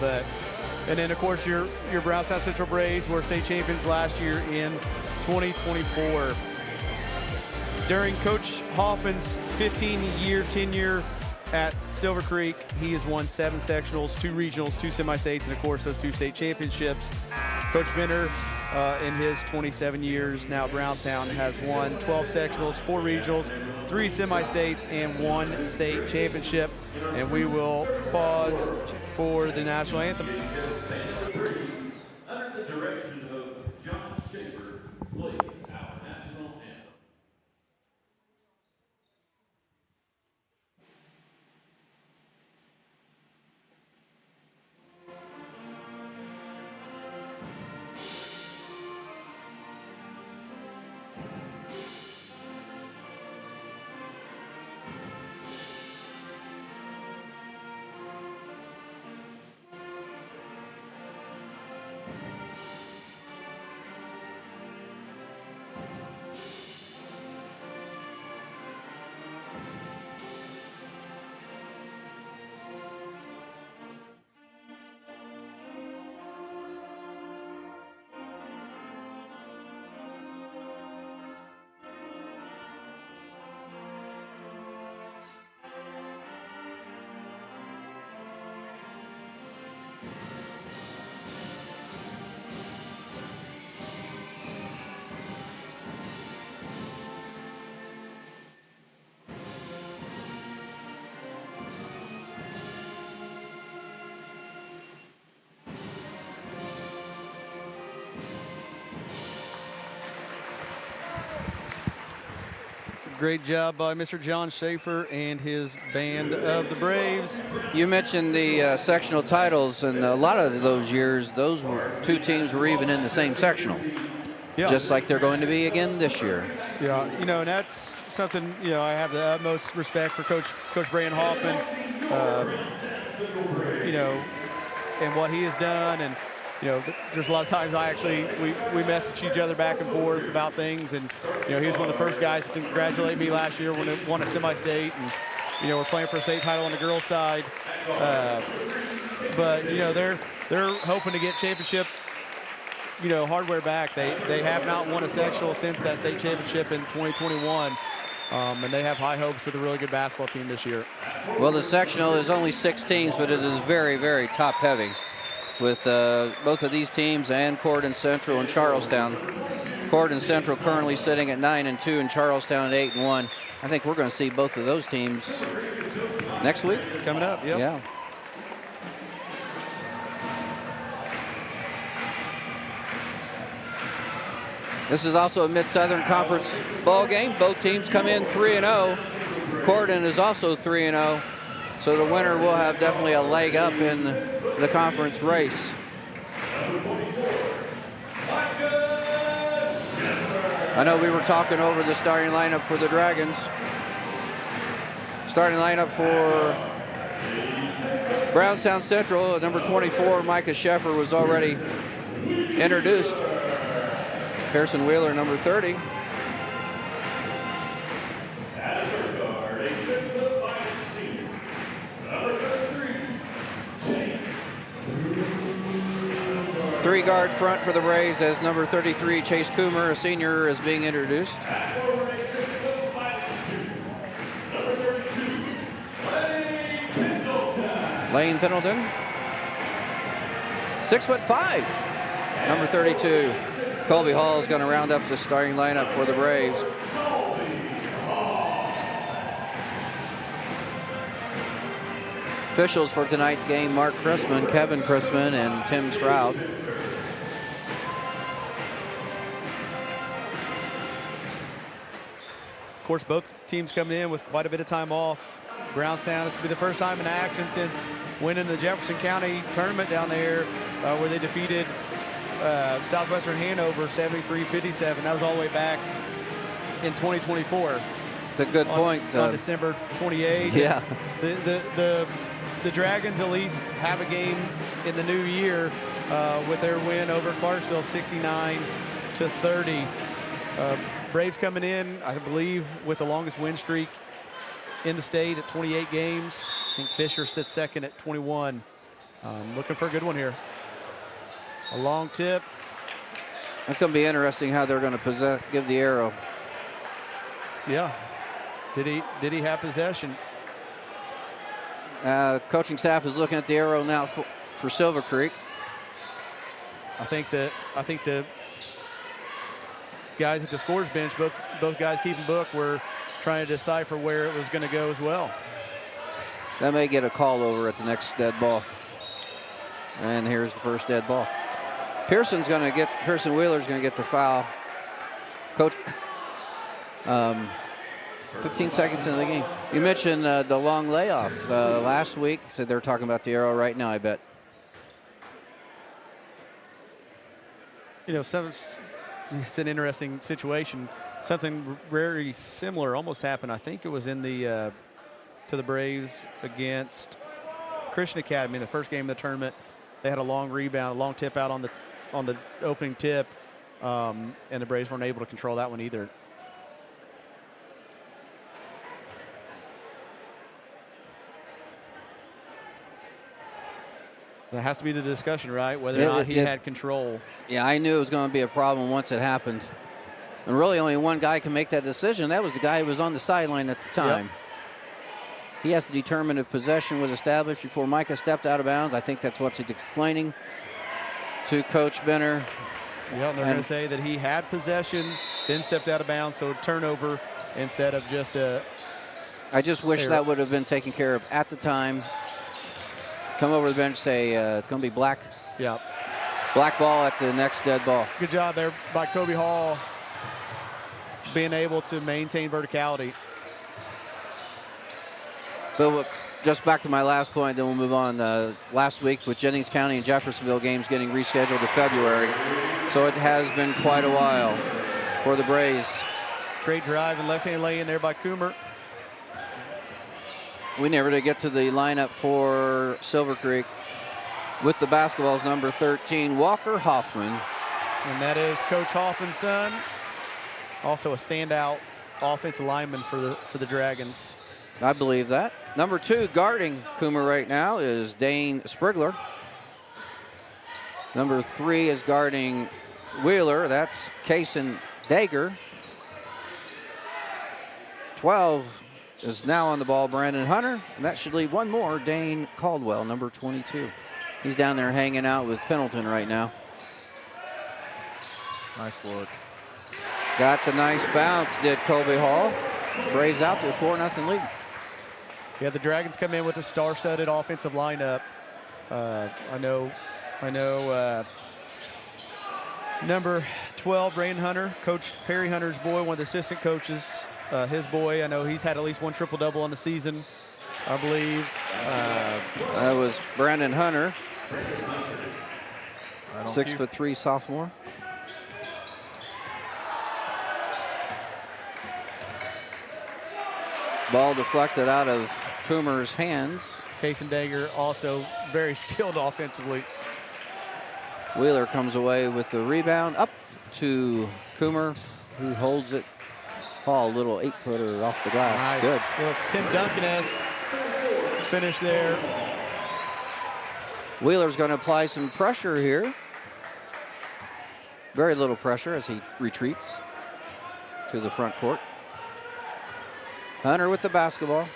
And then of course your Brownstown Central Braves were state champions last year in 2024. During Coach Hoffman's 15-year tenure at Silver Creek, he has won 7 sectionals, 2 regionals, 2 semi-states, and of course those 2 state championships. Coach Bender, in his 27 years now at Brownstown, has won 12 sectionals, 4 regionals, 3 semi-states, and 1 state championship. And we will pause for the national anthem. Under the direction of John Schaefer, plays our national anthem. Great job by Mr. John Schaefer and his band of the Braves. You mentioned the sectional titles, and a lot of those years, those two teams were even in the same sectional. Yeah. Just like they're going to be again this year. Yeah, and that's something, I have the utmost respect for Coach Brian Hoffman, and what he has done. And, there's a lot of times we message each other back and forth about things. And, he was one of the first guys to congratulate me last year when it won a semi-state. And, we're playing for a state title on the girls' side. But, they're hoping to get championship hardware back. They have not won a sectional since that state championship in 2021. And they have high hopes for the really good basketball team this year. Well, the sectional is only 6 teams, but it is very, very top-heavy with both of these teams and Corydon Central and Charlestown. Corydon Central currently sitting at 9-2 and Charlestown at 8-1. I think we're going to see both of those teams next week. Coming up, yep. Yeah. This is also a Mid-Southern Conference ball game. Both teams come in 3-0. Corydon is also 3-0. So the winner will have definitely a leg up in the conference race. I know we were talking over the starting lineup for the Dragons. Starting lineup for Brownstown Central, number 24, Micah Sheffer, was already introduced. Pearson Wheeler, number 30. Three-guard front for the Braves as number 33, Chase Coomer, a senior, is being introduced. Lane Pendleton, 6'5", number 32. Colby Hall is going to round up the starting lineup for the Braves. Officials for tonight's game: Mark Chrisman, Kevin Chrisman, and Tim Stroud. Of course, both teams coming in with quite a bit of time off. Brownstown, this will be the first time in action since winning the Jefferson County tournament down there, where they defeated Southwestern Hanover 73-57. That was all the way back in 2024. It's a good point. On December 28th. Yeah. The Dragons at least have a game in the new year with their win over Clarksville 69-30. Braves coming in, I believe, with the longest win streak in the state at 28 games. I think Fisher sits second at 21. Looking for a good one here. A long tip. That's going to be interesting how they're going to give the arrow. Yeah. Did he have possession? Coaching staff is looking at the arrow now for Silver Creek. I think the guys at the scores bench, both guys keeping book, were trying to decipher where it was going to go as well. That may get a call over at the next dead ball. And here's the first dead ball. Pearson Wheeler's going to get the foul. Coach, 15 seconds into the game. You mentioned the long layoff last week. Said they were talking about the arrow right now, I bet. It's an interesting situation. Something very similar almost happened. I think it was in the to the Braves against Christian Academy in the first game of the tournament. They had a long rebound, a long tip out on the opening tip, and the Braves weren't able to control that one either. That has to be the discussion, right? Whether or not he had control. Yeah, I knew it was going to be a problem once it happened. And really only one guy can make that decision. That was the guy who was on the sideline at the time. Yep. He has to determine if possession was established before Micah stepped out of bounds. I think that's what he's explaining to Coach Benner. Yeah, and they're going to say that he had possession, then stepped out of bounds, so turnover instead of just a... I just wish that would have been taken care of at the time. Come over the bench, say it's going to be black. Yeah. Black ball at the next dead ball. Good job there by Kobe Hall. being able to maintain verticality. But just back to my last point, then we'll move on. Last week with Jennings County and Jeffersonville games getting rescheduled to February. So it has been quite a while for the Braves. Great drive and left-hand lay in there by Coomer. We never did get to the lineup for Silver Creek. With the basketballs, number 13, Walker Hoffman. And that is Coach Hoffman's son. Also a standout offensive lineman for the Dragons. I believe that. Number 2, guarding Coomer right now is Dane Sprigler. Number 3 is guarding Wheeler. That's Kason Dager. 12 is now on the ball, Brandon Hunter. And that should leave one more, Dane Caldwell, number 22. He's down there hanging out with Pendleton right now. Nice look. Got the nice bounce, did Colby Hall. Braves out to a 4-0 lead. Yeah, the Dragons come in with a star-studded offensive lineup. I know number 12, Brandon Hunter, Coach Perry Hunter's boy, one of the assistant coaches, his boy. I know he's had at least one triple-double on the season, I believe. That was Brandon Hunter, 6'3" sophomore. Ball deflected out of Coomer's hands. Kason Dager also very skilled offensively. Wheeler comes away with the rebound up to Coomer, who holds it. Hall, little 8-footer off the glass. Nice. Good. Little Tim Duncan-esque finish there. Wheeler's going to apply some pressure here. Very little pressure as he retreats to the front court. Hunter with the basketball.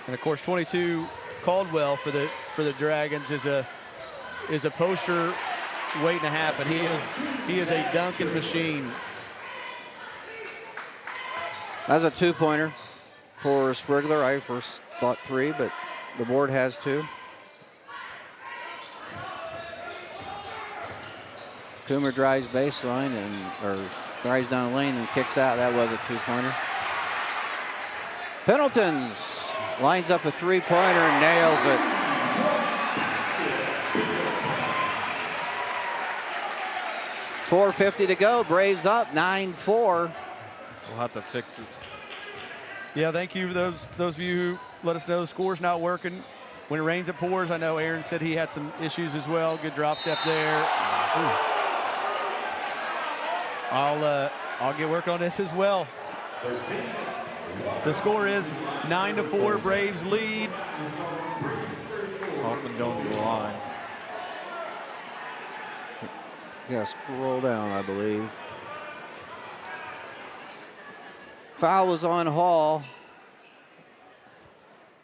And of course, 22 Caldwell for the Dragons is a poster waiting to happen. He is a dunking machine. That's a 2-pointer for Sprigler. I first thought 3, but the board has 2. Coomer drives baseline or drives down the lane and kicks out. That was a 2-pointer. Pendleton's lines up a 3-pointer and nails it. .450 to go. Braves up 9-4. We'll have to fix it. Yeah, thank you for those of you who let us know the score's not working. When it rains, it pours. I know Aaron said he had some issues as well. Good drop step there. Ooh. I'll get work on this as well. The score is 9-4. Braves lead. Hoffman going to the line. Yeah, scroll down, I believe. Foul was on Hall.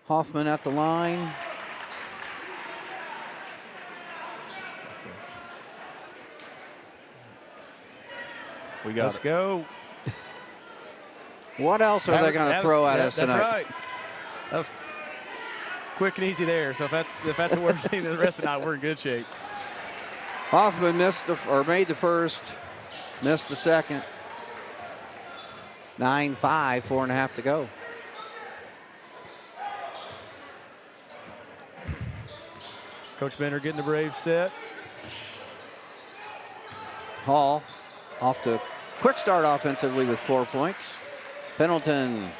Hoffman at the line. Let's go. What else are they going to throw at us tonight? That's right. That was quick and easy there. So if that's the worst thing, the rest of the night we're in good shape. Hoffman made the first, missed the second. 9-5, 4.5 to go. Coach Bender getting the Braves set. Hall off to a quick start offensively with 4 points. Pendleton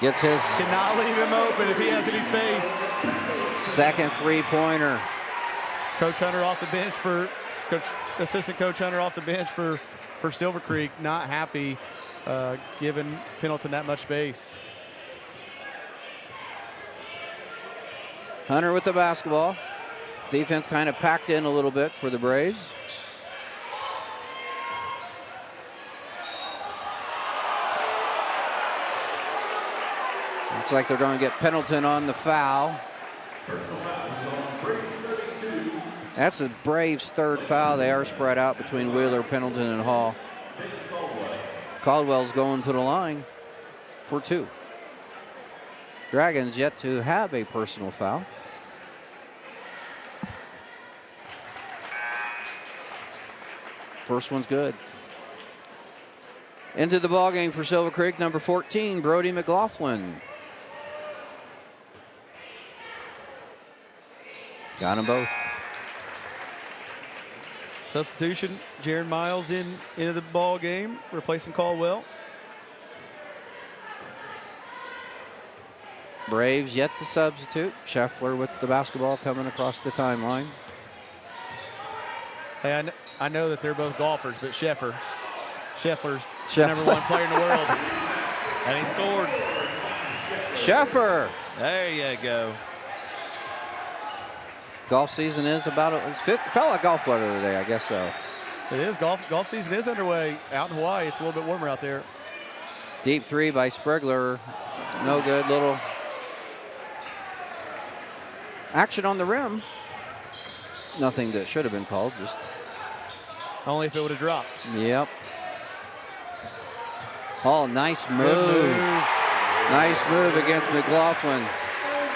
gets his. Cannot leave him open if he has any space. Second 3-pointer. Coach Hunter off the bench for assistant coach Hunter off the bench for Silver Creek. Not happy giving Pendleton that much space. Hunter with the basketball. Defense kind of packed in a little bit for the Braves. Looks like they're going to get Pendleton on the foul. That's the Braves' third foul. They are spread out between Wheeler, Pendleton, and Hall. Caldwell's going to the line for 2. Dragons yet to have a personal foul. First one's good. Into the ball game for Silver Creek, number 14, Brody McLaughlin. Got them both. Substitution, Jaron Miles into the ball game, replacing Caldwell. Braves yet to substitute. Scheffler with the basketball coming across the timeline. Hey, I know that they're both golfers, but Scheffler's the number 1 player in the world. And he scored. Scheffer. There you go. Golf season is about, it felt like golf weather today, I guess so. It is. Golf season is underway out in Hawaii. It's a little bit warmer out there. Deep 3 by Sprigler. No good. Little action on the rim. Nothing that should have been called. Just only if it would have dropped. Yep. Oh, nice move. Nice move against McLaughlin.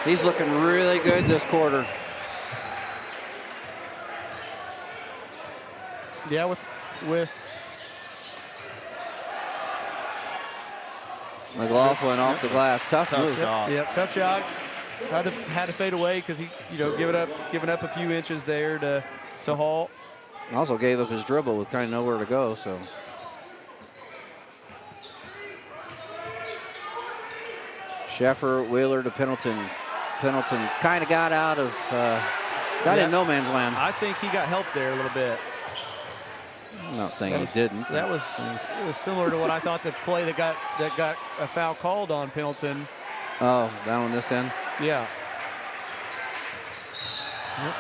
He's looking really good this quarter. Yeah, with McLaughlin off the glass. Tough move. Shot. Yep, tough shot. Had to fade away because he, giving up a few inches there to Hall. Also gave up his dribble with kind of nowhere to go. So Scheffer, Wheeler to Pendleton. Pendleton kind of got out of in no man's land. I think he got help there a little bit. I'm not saying he didn't. It was similar to what I thought the play that got a foul called on Pendleton. Oh, down on this end? Yeah. Yep.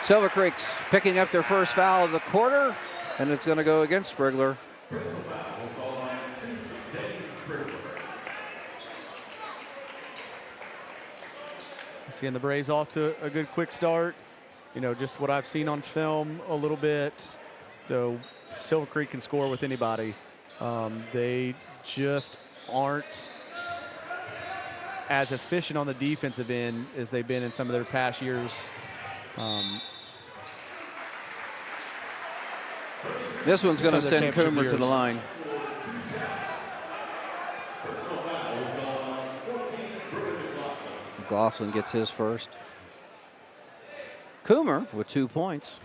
Silver Creek's picking up their first foul of the quarter, and it's going to go against Sprigler. Seeing the Braves off to a good quick start. Just what I've seen on film a little bit. Though Silver Creek can score with anybody. They just aren't as efficient on the defensive end as they've been in some of their past years. This one's going to send Coomer to the line. McLaughlin gets his first. Coomer with 2 points.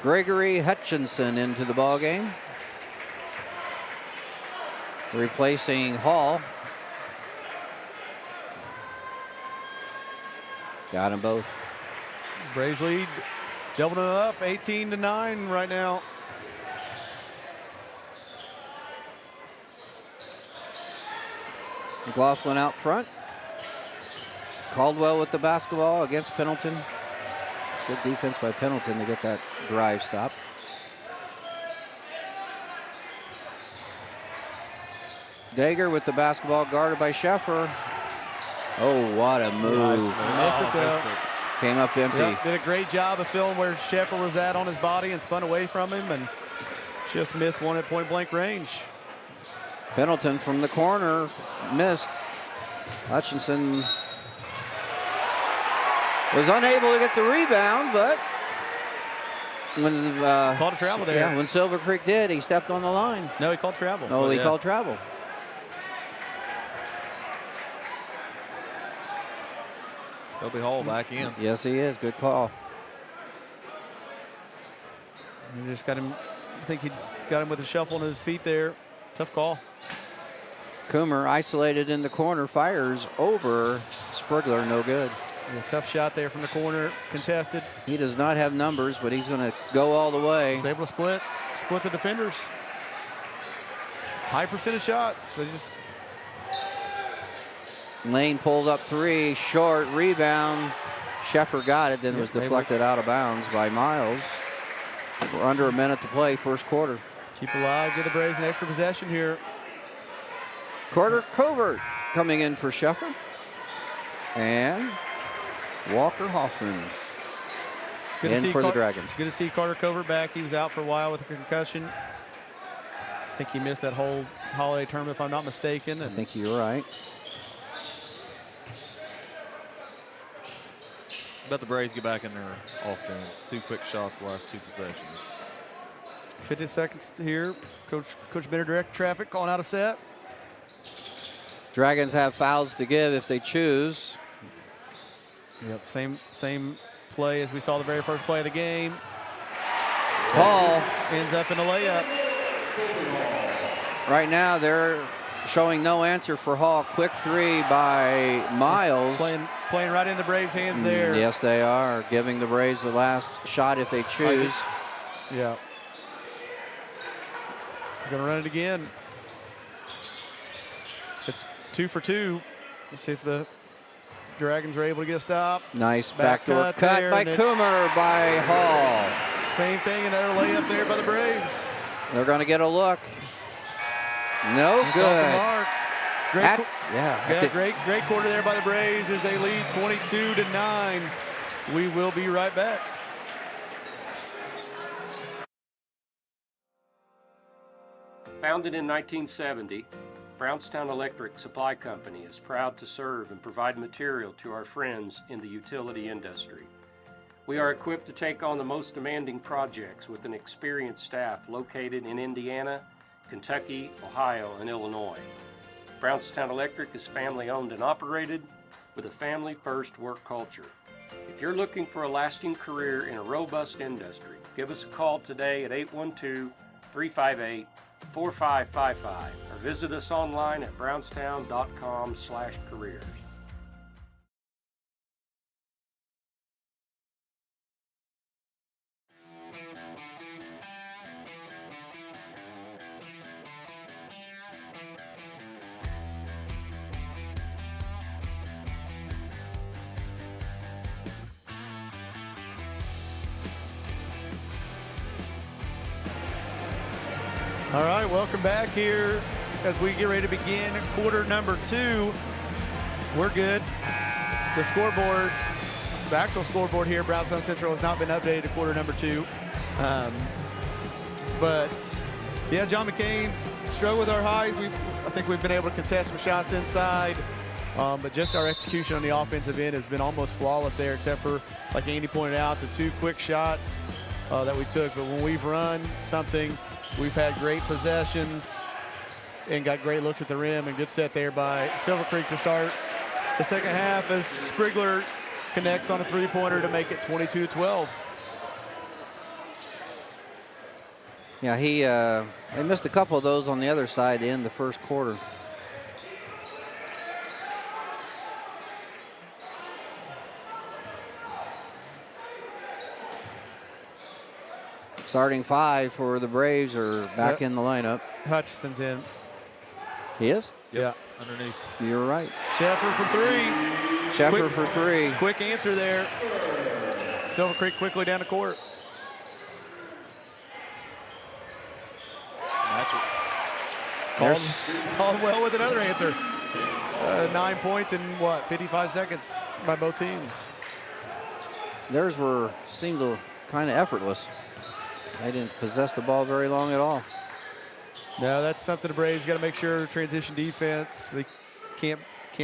Gregory Hutchinson into the ball game, replacing Hall. Got them both. Braves lead, doubling it up, 18-9 right now. McLaughlin out front. Caldwell with the basketball against Pendleton. Good defense by Pendleton to get that drive stop. Dager with the basketball, guarded by Scheffer. Oh, what a move. Nice move. Missed it though. Came up empty. Yep, did a great job of filling where Scheffer was at on his body and spun away from him and just missed one at point blank range. Pendleton from the corner missed. Hutchinson was unable to get the rebound, but when called a travel there. Yeah, when Silver Creek did, he stepped on the line. No, he called travel. No, he called travel. Toby Hall back in. Yes, he is. Good call. He just got him. I think he got him with a shuffle on his feet there. Tough call. Coomer isolated in the corner, fires over Sprigler, no good. Yeah, tough shot there from the corner, contested. He does not have numbers, but he's going to go all the way. He's able to split the defenders. High percentage shots. They just. Lane pulled up three, short rebound. Scheffer got it, then it was deflected out of bounds by Miles. We're under a minute to play, first quarter. Keep alive, give the Braves an extra possession here. Carter Covert coming in for Scheffer. And Walker Hoffman in for the Dragons. Good to see Carter Covert back. He was out for a while with a concussion. I think he missed that whole holiday tournament, if I'm not mistaken. I think you're right. Bet the Braves get back in their offense. 2 quick shots the last 2 possessions. 50 seconds here. Coach Bender direct traffic, calling out a set. Dragons have fouls to give if they choose. Yep, same play as we saw the very first play of the game. Hall ends up in a layup. Right now they're showing no answer for Hall. Quick 3 by Miles. Playing right in the Braves' hands there. Yes, they are. Giving the Braves the last shot if they choose. Yeah. Gonna run it again. It's 2 for 2. Let's see if the Dragons are able to get a stop. Nice backdoor cut by Coomer by Hall. Same thing, another layup there by the Braves. They're going to get a look. No It's good. off the mark. Great Great quarter there by the Braves as they lead 22-9. We will be right back. Founded in 1970, Brownstown Electric Supply Company is proud to serve and provide material to our friends in the utility industry. We are equipped to take on the most demanding projects with an experienced staff located in Indiana, Kentucky, Ohio, and Illinois. Brownstown Electric is family owned and operated with a family-first work culture. If you're looking for a lasting career in a robust industry, give us a call today at 812-358-4555 or visit us online at brownstown.com/careers. All right, welcome back here as we get ready to begin quarter number 2. We're good. The scoreboard, the actual scoreboard here, Brownstown Central, has not been updated to quarter number 2. But yeah, John McCain struggled with our height. I think we've been able to contest some shots inside. But just our execution on the offensive end has been almost flawless there, except for, like Andy pointed out, the 2 quick shots that we took. But when we've run something, we've had great possessions and got great looks at the rim, and good set there by Silver Creek to start the second half as Sprigler connects on a 3-pointer to make it 22-12. Yeah, they missed a couple of those on the other side in the first quarter. Starting 5 for the Braves are back in the lineup. Hutchison's in. He is? Yeah. Underneath. You're right. Sheffer for 3. Sheffer for 3. Quick answer there. Silver Creek quickly down the court. Caldwell with another answer. 9 points in 55 seconds by both teams. Theirs seemed kind of effortless. They didn't possess the ball very long at all. No, that's something the Braves got to make sure. Transition defense, they can't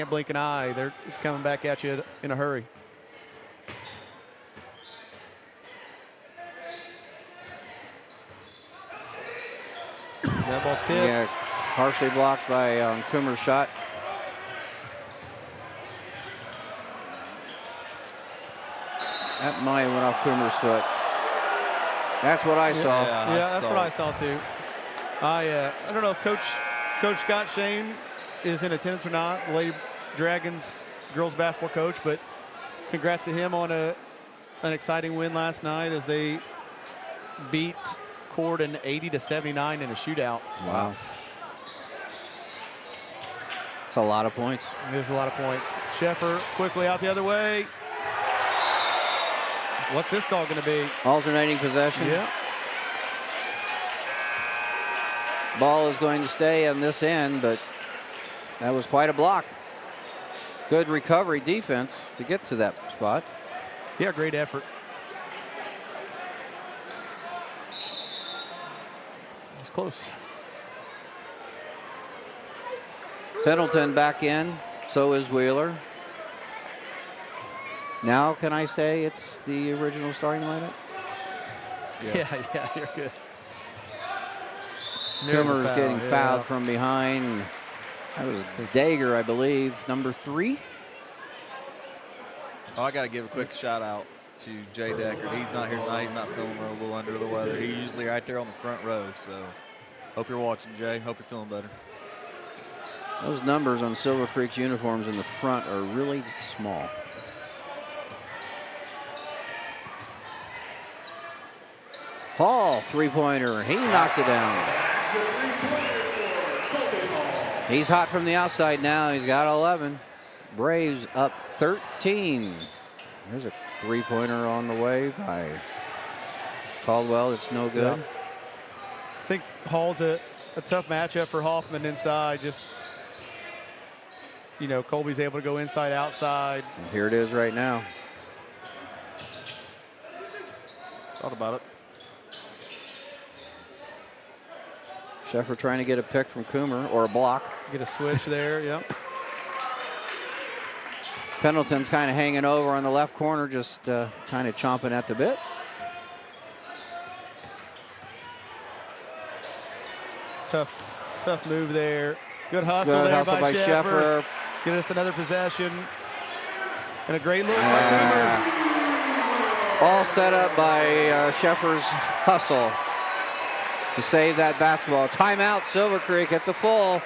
blink an eye. It's coming back at you in a hurry. That ball's tipped. Yeah, partially blocked by Coomer's shot. That might have went off Coomer's foot. That's what I saw. Yeah, that's what I saw too. I don't know if Coach Scott Shane is in attendance or not, the Lady Dragons girls basketball coach, but congrats to him on an exciting win last night as they beat Corden 80-79 in a shootout. Wow. It's a lot of points. It is a lot of points. Sheffer quickly out the other way. What's this call going to be? Alternating possession. Yeah. Ball is going to stay on this end, but that was quite a block. Good recovery defense to get to that spot. Yeah, great effort. It's close. Pendleton back in, so is Wheeler. Now can I say it's the original starting lineup? Yes. Yeah, you're good. Coomer's getting fouled from behind. That was Dager, I believe, number 3. Oh, I got to give a quick shout out to Jay Deckard. He's not here tonight. He's not feeling a little under the weather. He's usually right there on the front row. So hope you're watching, Jay. Hope you're feeling better. Those numbers on Silver Creek's uniforms in the front are really small. Hall, three-pointer. He knocks it down. He's hot from the outside now. He's got 11. Braves up 13. There's a three-pointer on the way by Caldwell. It's no good. Yeah. I think Hall's a tough matchup for Hoffman inside. Just, you know, Colby's able to go inside, outside. And here it is right now. Thought about it. Sheffer trying to get a pick from Coomer or a block. Get a switch there, yep. Pendleton's kind of hanging over on the left corner, just kind of chomping at the bit. Tough move there. Good hustle Good there hustle by Sheffer. Sheffer. Get us another possession. And a great look by Coomer. All set up by Sheffer's hustle to save that basketball. Timeout, Silver Creek. It's a full.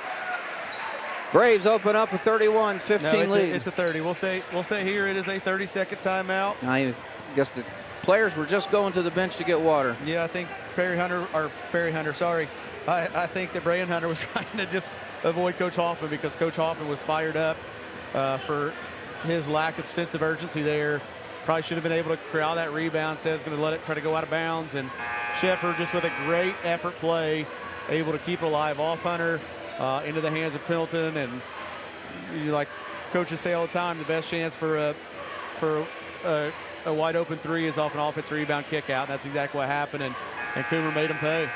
Braves open up a 31-15 lead. It's a 30. We'll stay here. It is a 30-second timeout. I guess the players were just going to the bench to get water. Yeah, I think I think that Brian Hunter was trying to just avoid Coach Hoffman because Coach Hoffman was fired up for his lack of sense of urgency there. Probably should have been able to corral that rebound. Says going to let it try to go out of bounds. And Sheffer just with a great effort play, able to keep it alive off Hunter into the hands of Pendleton. And like coaches say all the time, the best chance for a wide open three is off an offensive rebound kick out. And that's exactly what happened. And Coomer made him pay.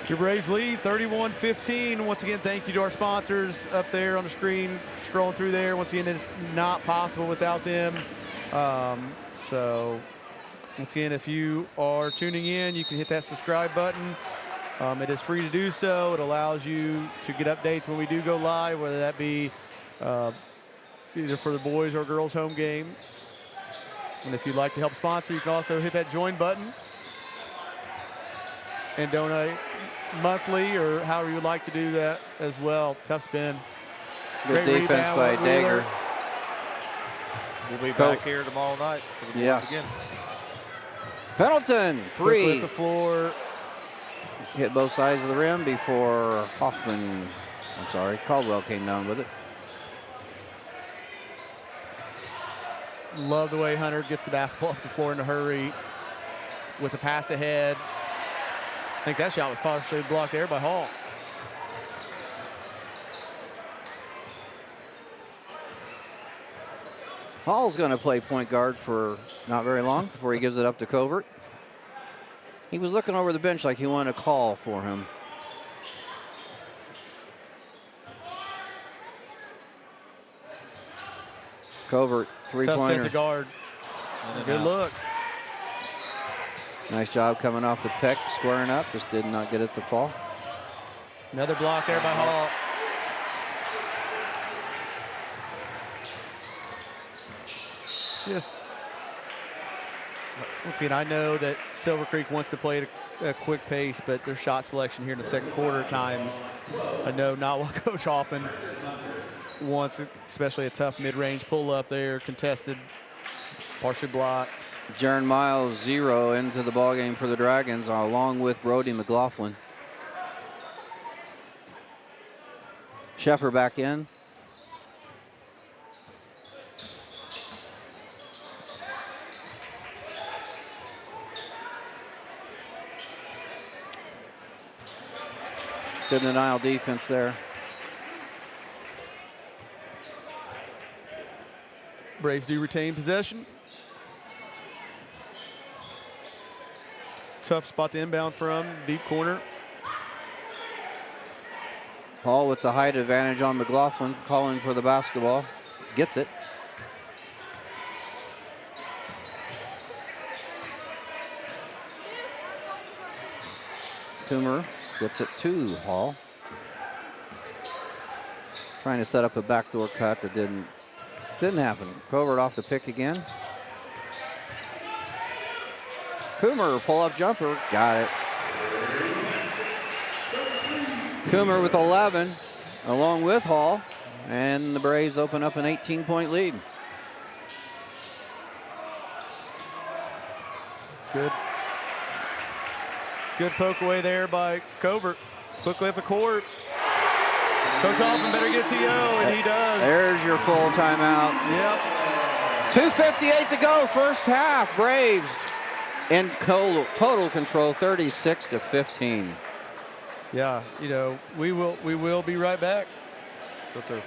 Your Braves lead 31-15. Once again, thank you to our sponsors up there on the screen, scrolling through there. Once again, it's not possible without them. So once again, if you are tuning in, you can hit that subscribe button. It is free to do so. It allows you to get updates when we do go live, whether that be either for the boys or girls home game. And if you'd like to help sponsor, you can also hit that join button and donate monthly or however you would like to do that as well. Tough spin. Good Great defense rebound by by Wheeler. Dager. We'll be back here tomorrow night for the boys again. Pendleton, Quick three. lift the floor. Hit both sides of the rim before Caldwell came down with it. Love the way Hunter gets the basketball up the floor in a hurry with a pass ahead. I think that shot was partially blocked there by Hall. Hall's going to play point guard for not very long before he gives it up to Covert. He was looking over the bench like he wanted a call for him. Covert, three-pointer. Tough set to guard. Good look. Nice job coming off the pick, squaring up. Just did not get it to fall. Another block there by Hall. Just, once again, I know that Silver Creek wants to play at a quick pace, but their shot selection here in the second quarter at times, I know not what Coach Hoffman wants, especially a tough mid-range pull-up there, contested, partially blocked. Jaron Miles, 0 into the ballgame for the Dragons, along with Brody McLaughlin. Sheffer back in. Good denial defense there. Braves do retain possession. Tough spot to inbound from, deep corner. Hall with the height advantage on McLaughlin, calling for the basketball. Gets it. Toomer gets it to Hall. Trying to set up a backdoor cut that didn't happen. Covert off the pick again. Coomer, pull-up jumper, got it. Coomer with 11, along with Hall, and the Braves open up an 18-point lead. Good poke away there by Covert. Quickly up the court. Coach Hoffman better get to Yo, and he does. There's your full timeout. Yep. 2:58 to go, first half. Braves in total control, 36-15. Yeah, you know, we will be right back. Hello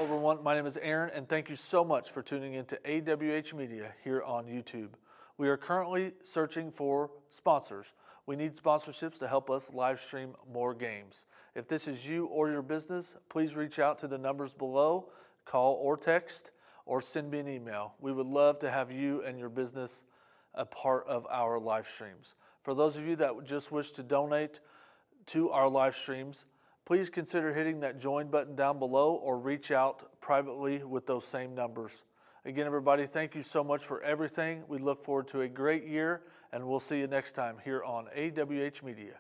everyone, my name is Aaron, and thank you so much for tuning in to AWH Media here on YouTube. We are currently searching for sponsors. We need sponsorships to help us live stream more games. If this is you or your business, please reach out to the numbers below, call or text, or send me an email. We would love to have you and your business a part of our live streams. For those of you that just wish to donate to our live streams, please consider hitting that join button down below or reach out privately with those same numbers. Again, everybody, thank you so much for everything. We look forward to a great year, and we'll see you next time here on AWH Media.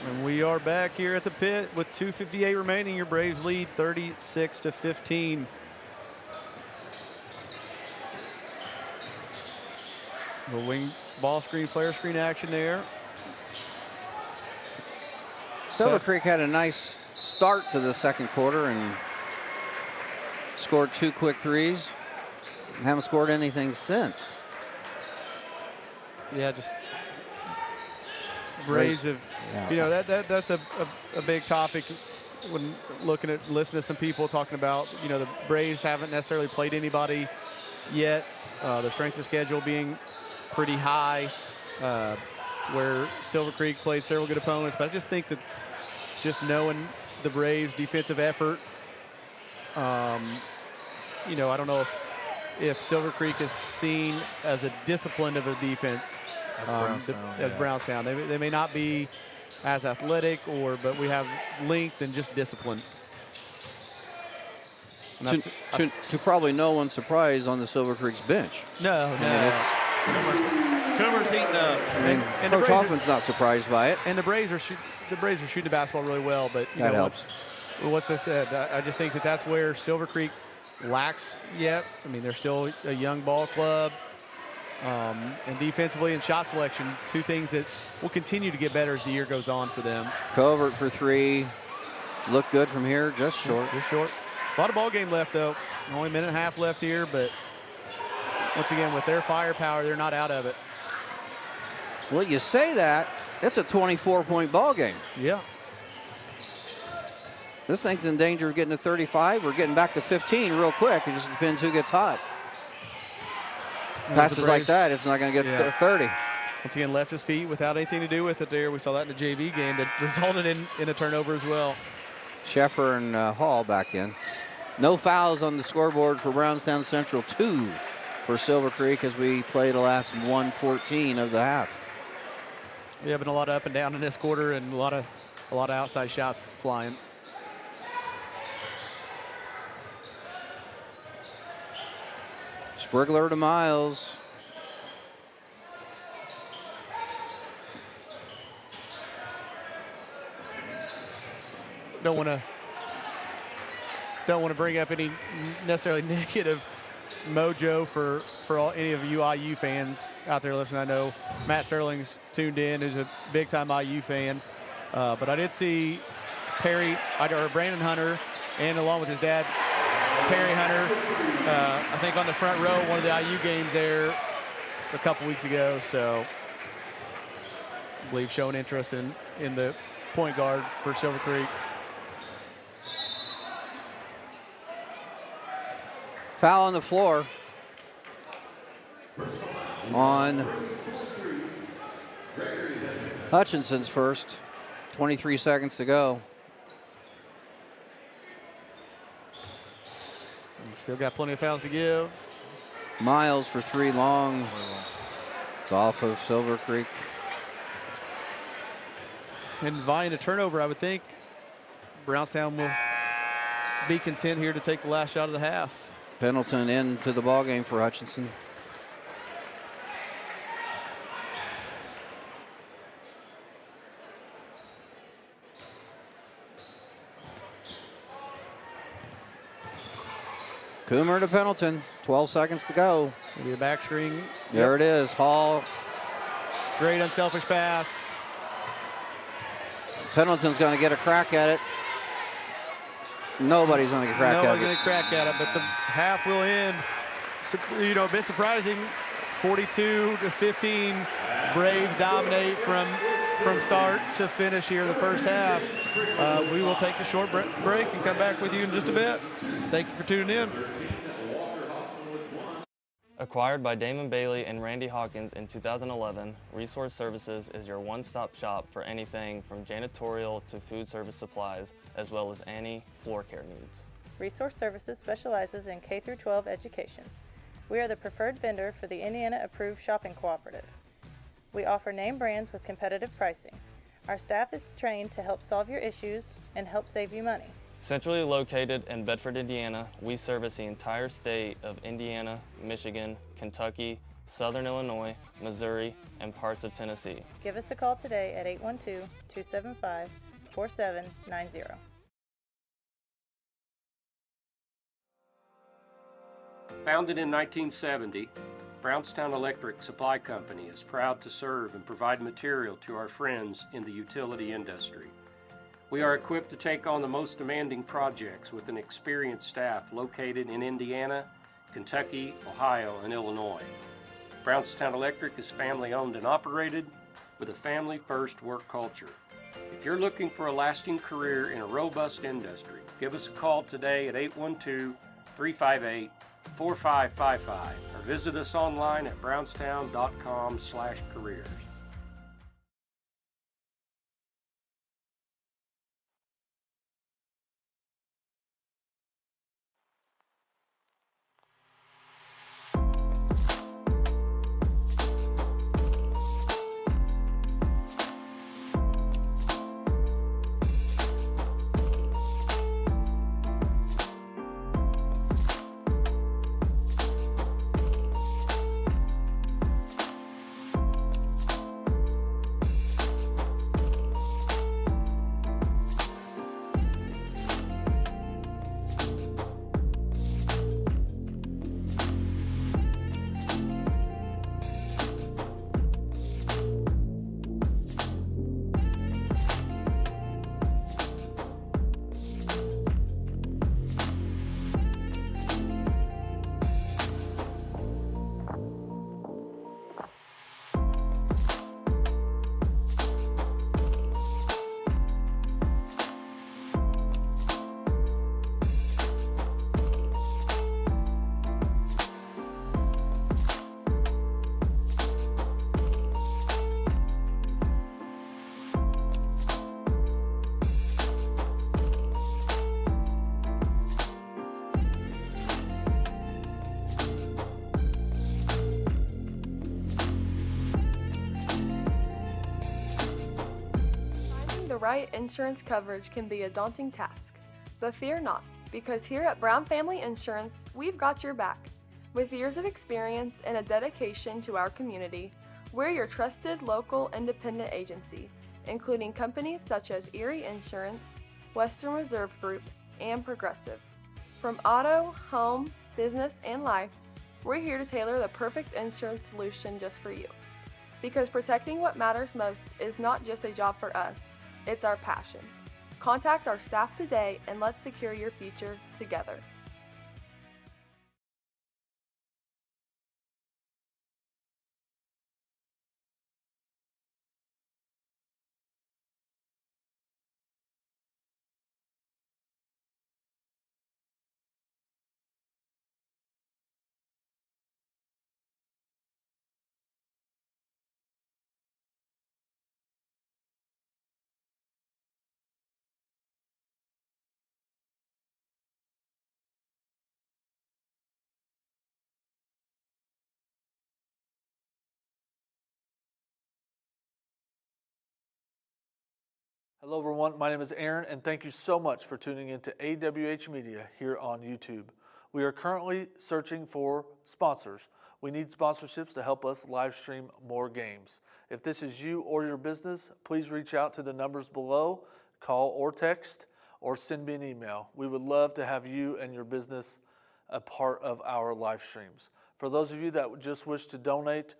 And we are back here at the pit with 2:58 remaining. Your Braves lead 36-15. The wing ball screen, flare screen action there. Silver Creek had a nice start to the second quarter and scored 2 quick threes. Haven't scored anything since. Yeah, just Braves have, you know, that's a big topic when listening to some people talking about, you know, the Braves haven't necessarily played anybody yet. The strength of schedule being pretty high, where Silver Creek played several good opponents. But I just think that just knowing the Braves' defensive effort, you know, I don't know if Silver Creek is seen as a discipline of a defense as Brownstown. They may not be as athletic, but we have length and just discipline. And to probably no one's surprise on the Silver Creek's bench. No. Coomer's heating up. And Coach Hoffman's not surprised by it. And the Braves are shooting the basketball really well, but you that know, helps. What's I said, I just think that's where Silver Creek lacks yet. I mean, they're still a young ball club. And defensively and shot selection, two things that will continue to get better as the year goes on for them. Covert for 3. Look good from here, just short. Just short. A lot of ball game left, though. Only a minute and a half left here, but once again, with their firepower, they're not out of it. Well, you say that, it's a 24-point ball game. Yeah. This thing's in danger of getting to 35 or getting back to 15 real quick. It just depends who gets hot. Passes like that, it's not going to get to 30. Once again, left his feet without anything to do with it there. We saw that in the JV game that resulted in a turnover as well. Sheffer and Hall back in. No fouls on the scoreboard for Brownstown Central. 2 for Silver Creek as we play the last 1:14 of the half. Yeah, been a lot of up and down in this quarter and a lot of outside shots flying. Sprigler to Miles. Don't want to bring up any necessarily negative mojo for any of you IU fans out there listening. I know Matt Sterling's tuned in, who's a big-time IU fan. But I did see Brandon Hunter, and along with his dad, Perry Hunter, I think on the front row, one of the IU games there a couple weeks ago. So I believe showing interest in the point guard for Silver Creek. Foul on the floor. on Hutchinson's first. 23 seconds to go. Still got plenty of fouls to give. Miles for three long. It's off of Silver Creek. And vying a turnover, I would think Brownstown will be content here to take the last shot of the half. Pendleton into the ball game for Hutchinson. Coomer to Pendleton. 12 seconds to go. Maybe the back screen. There it is. Hall. Great unselfish pass. Pendleton's going to get a crack at it. Nobody's going to get a crack at it. Nobody's going to crack at it, but the half will end. You know, a bit surprising. 42-15. Braves dominate from start to finish here in the first half. We will take a short break and come back with you in just a bit. Thank you for tuning in. Acquired by Damon Bailey and Randy Hawkins in 2011, Resource Services is your one-stop shop for anything from janitorial to food service supplies, as well as any floor care needs. Resource Services specializes in K-12 education. We are the preferred vendor for the Indiana Approved Shopping Cooperative. We offer name brands with competitive pricing. Our staff is trained to help solve your issues and help save you money. Centrally located in Bedford, Indiana, we service the entire state of Indiana, Michigan, Kentucky, Southern Illinois, Missouri, and parts of Tennessee. Give us a call today at 812-275-4790. Founded in 1970, Brownstown Electric Supply Company is proud to serve and provide material to our friends in the utility industry. We are equipped to take on the most demanding projects with an experienced staff located in Indiana, Kentucky, Ohio, and Illinois. Brownstown Electric is family-owned and operated with a family-first work culture. If you're looking for a lasting career in a robust industry, give us a call today at 812-358-4555 or visit us online at brownstown.com/careers. The right insurance coverage can be a daunting task, but fear not, because here at Brown Family Insurance, we've got your back. With years of experience and a dedication to our community, we're your trusted local independent agency, including companies such as Erie Insurance, Western Reserve Group, and Progressive. From auto, home, business, and life, we're here to tailor the perfect insurance solution just for you. Because protecting what matters most is not just a job for us, it's our passion. Contact our staff today and let's secure your future together. Hello everyone, my name is Aaron and thank you so much for tuning in to AWH Media here on YouTube. We are currently searching for sponsors. We need sponsorships to help us live stream more games. If this is you or your business, please reach out to the numbers below, call or text, or send me an email. We would love to have you and your business a part of our live streams. For those of you that just wish to donate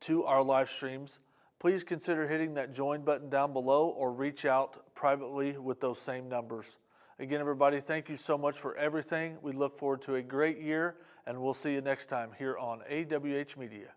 to our live streams, please consider hitting that join button down below or reach out privately with those same numbers. Again, everybody, thank you so much for everything. We look forward to a great year, and we'll see you next time here on AWH Media.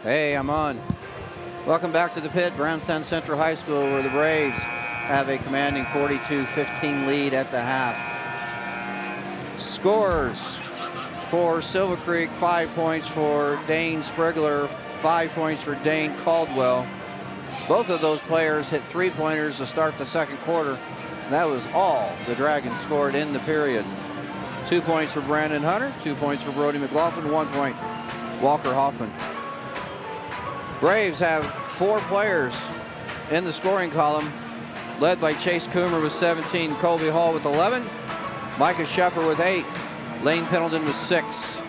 Hey, I'm on. Welcome back to the pit, Brownstown Central High School, where the Braves have a commanding 42-15 lead at the half. Scores for Silver Creek, 5 points for Dane Sprigler, 5 points for Dane Caldwell. Both of those players hit three-pointers to start the second quarter. And that was all the Dragons scored in the period. 2 points for Brandon Hunter, 2 points for Brody McLaughlin, 1 point Walker Hoffman. Braves have 4 players in the scoring column, led by Chase Coomer with 17, Colby Hall with 11, Micah Sheffer with 8, Lane Pendleton with 6.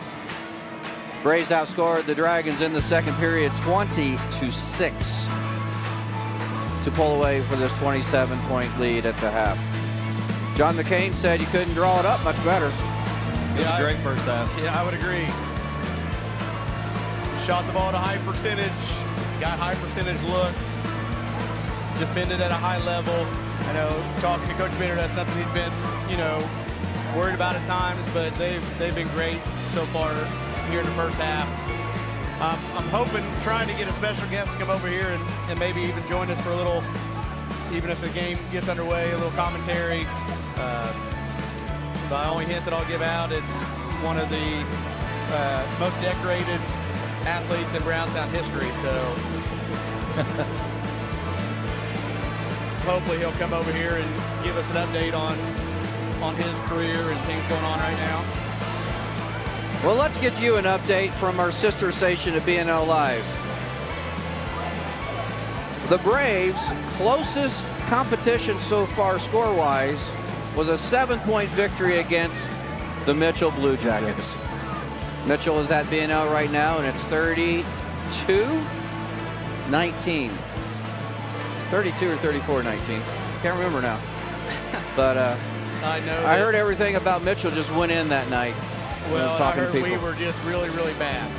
Braves outscored the Dragons in the second period 20-6 to pull away for this 27-point lead at the half. John McCain said you couldn't draw it up much better. It was a great first half. Yeah, I would agree. Shot the ball at a high percentage, got high percentage looks, defended at a high level. I know talking to Coach Bender, that's something he's been, worried about at times, but they've been great so far here in the first half. I'm hoping, trying to get a special guest to come over here and maybe even join us for a little, even if the game gets underway, a little commentary. The only hint that I'll give out, it's one of the most decorated athletes in Brownstown history, so hopefully he'll come over here and give us an update on his career and things going on right now. Well, let's get you an update from our sister station at BNL Live. The Braves' closest competition so far score-wise was a 7-point victory against the Mitchell Blue Jackets. Mitchell is at B&L right now, and it's 32-19. 32 or 34-19. Can't remember now. But I heard everything about Mitchell just went in that night. Well, I heard to people. we were just really, really bad.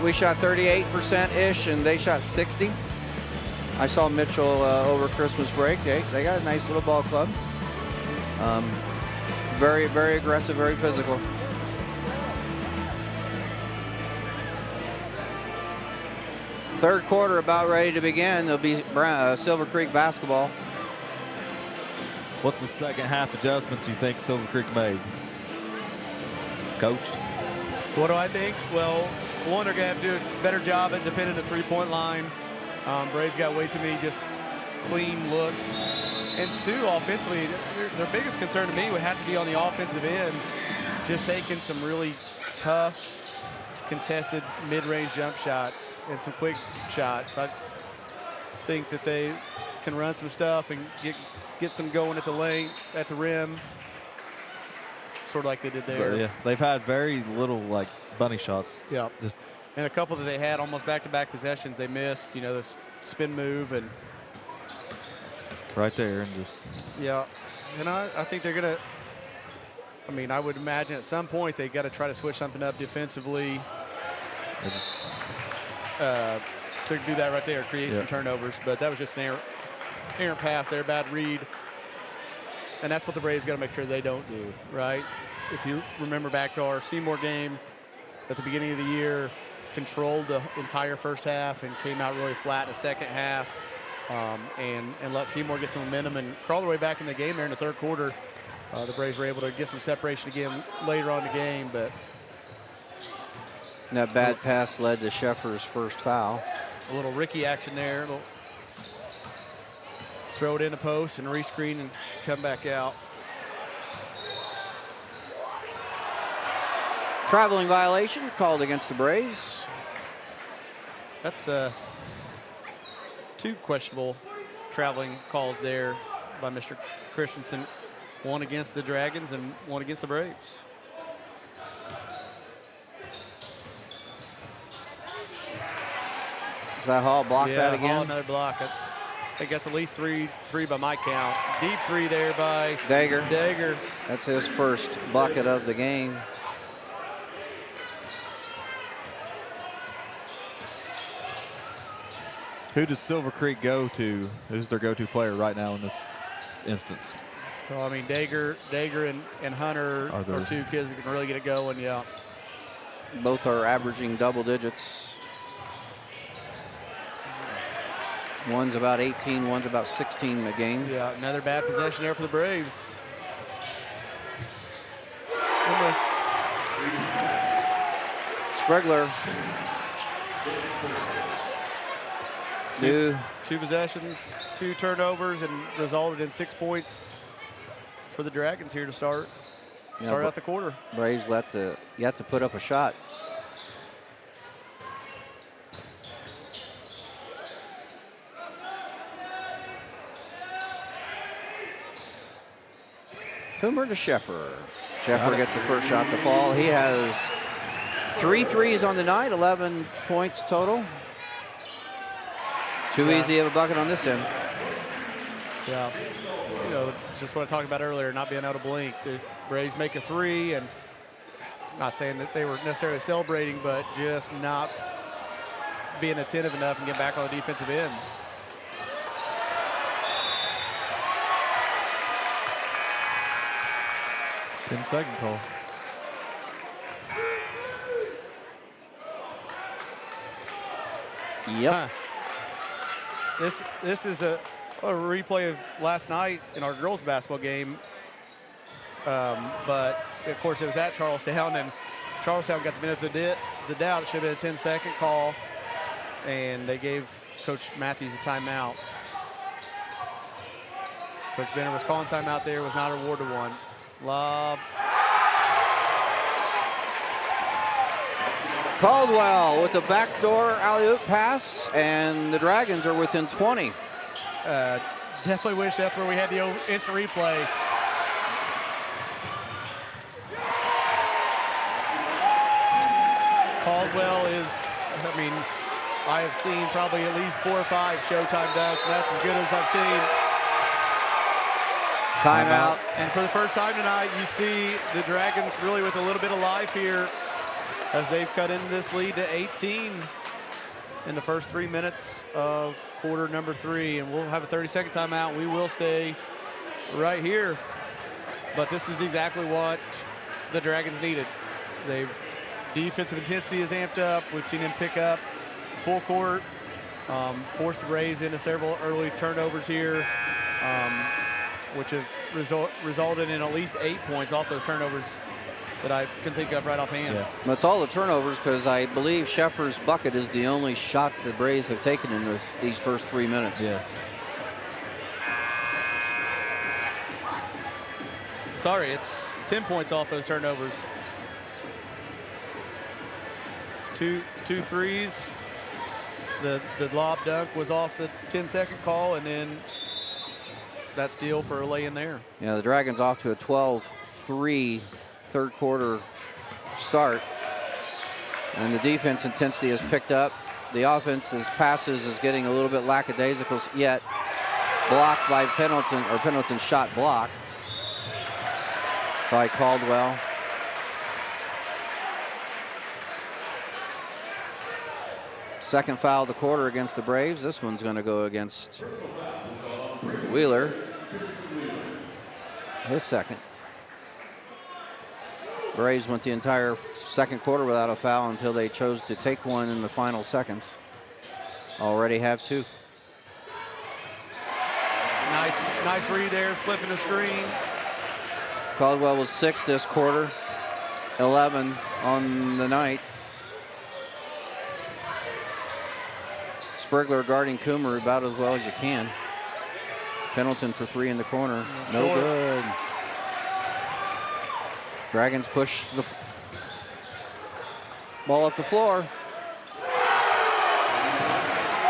we shot 38%-ish, and they shot 60. I saw Mitchell over Christmas break. They got a nice little ball club. Very, very aggressive, very physical. Third quarter about ready to begin. There'll be Silver Creek basketball. What's the second half adjustments you think Silver Creek made? Coach? What do I think? Well, one, they're going to have to do a better job at defending the three-point line. Braves got way too many just clean looks. And two, offensively, their biggest concern to me would have to be on the offensive end, just taking some really tough, contested mid-range jump shots and some quick shots. I think that they can run some stuff and get some going at the lane, at the rim, sort of like they did there. But yeah, they've had very little like bunny shots. Yeah, and a couple that they had almost back-to-back possessions they missed. You know, the spin move and right there and just. Yeah, and I think they're gonna. I mean, I would imagine at some point they got to try to switch something up defensively. To do that right there, create some turnovers. But that was just an errant pass there, bad read. And that's what the Braves got to make sure they don't do, right? If you remember back to our Seymour game at the beginning of the year, controlled the entire first half and came out really flat in the second half, and let Seymour get some momentum and crawl their way back in the game there in the third quarter. The Braves were able to get some separation again later on in the game, but that bad pass led to Sheffer's first foul. A little Ricky action there. Throw it in the post and rescreen and come back out. Traveling violation called against the Braves. That's two questionable traveling calls there by Mr. Christensen. One against the Dragons and one against the Braves. Does that Hall block that again? Hall, another block. I think that's at least three by my count. Deep three there by Dager. That's his first bucket of the game. Who does Silver Creek go to? Who's their go-to player right now in this instance? Well, I mean, Dager and Hunter are two kids that can really get it going, yeah. Both are averaging double digits. One's about 18, one's about 16 a game. Yeah, another bad possession there for the Braves. Sprigler. Two possessions, 2 turnovers, and resulted in 6 points for the Dragons here to start out the quarter. Braves you have to put up a shot. Coomer to Sheffer. Sheffer gets the first shot to fall. He has 3 threes on the night, 11 points total. Too easy of a bucket on this end. Yeah, you know, just what I talked about earlier, not being able to blink. The Braves make a 3, and not saying that they were necessarily celebrating, but just not being attentive enough and get back on the defensive end. Second call. Yep. This is a replay of last night in our girls basketball game. But of course it was at Charlestown, and Charlestown got the benefit of the doubt. It should have been a 10-second call, and they gave Coach Matthews a timeout. Coach Benner was calling timeout there, was not awarded one. Lob. Caldwell with the backdoor alley-oop pass, and the Dragons are within 20. Definitely wish that's where we had the instant replay. Caldwell is, I mean, I have seen probably at least 4 or 5 Showtime dunks, and that's as good as I've seen. Timeout. And for the first time tonight, you see the Dragons really with a little bit of life here as they've cut into this lead to 18 in the first 3 minutes of quarter number 3. And we'll have a 30-second timeout. We will stay right here. But this is exactly what the Dragons needed. Defensive intensity is amped up. We've seen them pick up full court, force the Braves into several early turnovers here, which have resulted in at least 8 points off those turnovers that I can think of right offhand. Yeah. That's all the turnovers, because I believe Sheffer's bucket is the only shot the Braves have taken in these first 3 minutes. Yeah. Sorry, it's 10 points off those turnovers. Two threes. The lob dunk was off the 10-second call, and then that steal for a lay-in there. Yeah, the Dragons off to a 12-3 third quarter start. And the defense intensity has picked up. The offense's passes is getting a little bit lackadaisical, yet blocked by Pendleton, or Pendleton's shot blocked by Caldwell. Second foul of the quarter against the Braves. This one's going to go against Wheeler. His second. Braves went the entire second quarter without a foul until they chose to take one in the final seconds. Already have 2. Nice read there, slipping the screen. Caldwell was 6 this quarter, 11 on the night. Sprigler guarding Coomer about as well as you can. Pendleton for 3 in the corner. No good. Dragons push the ball up the floor.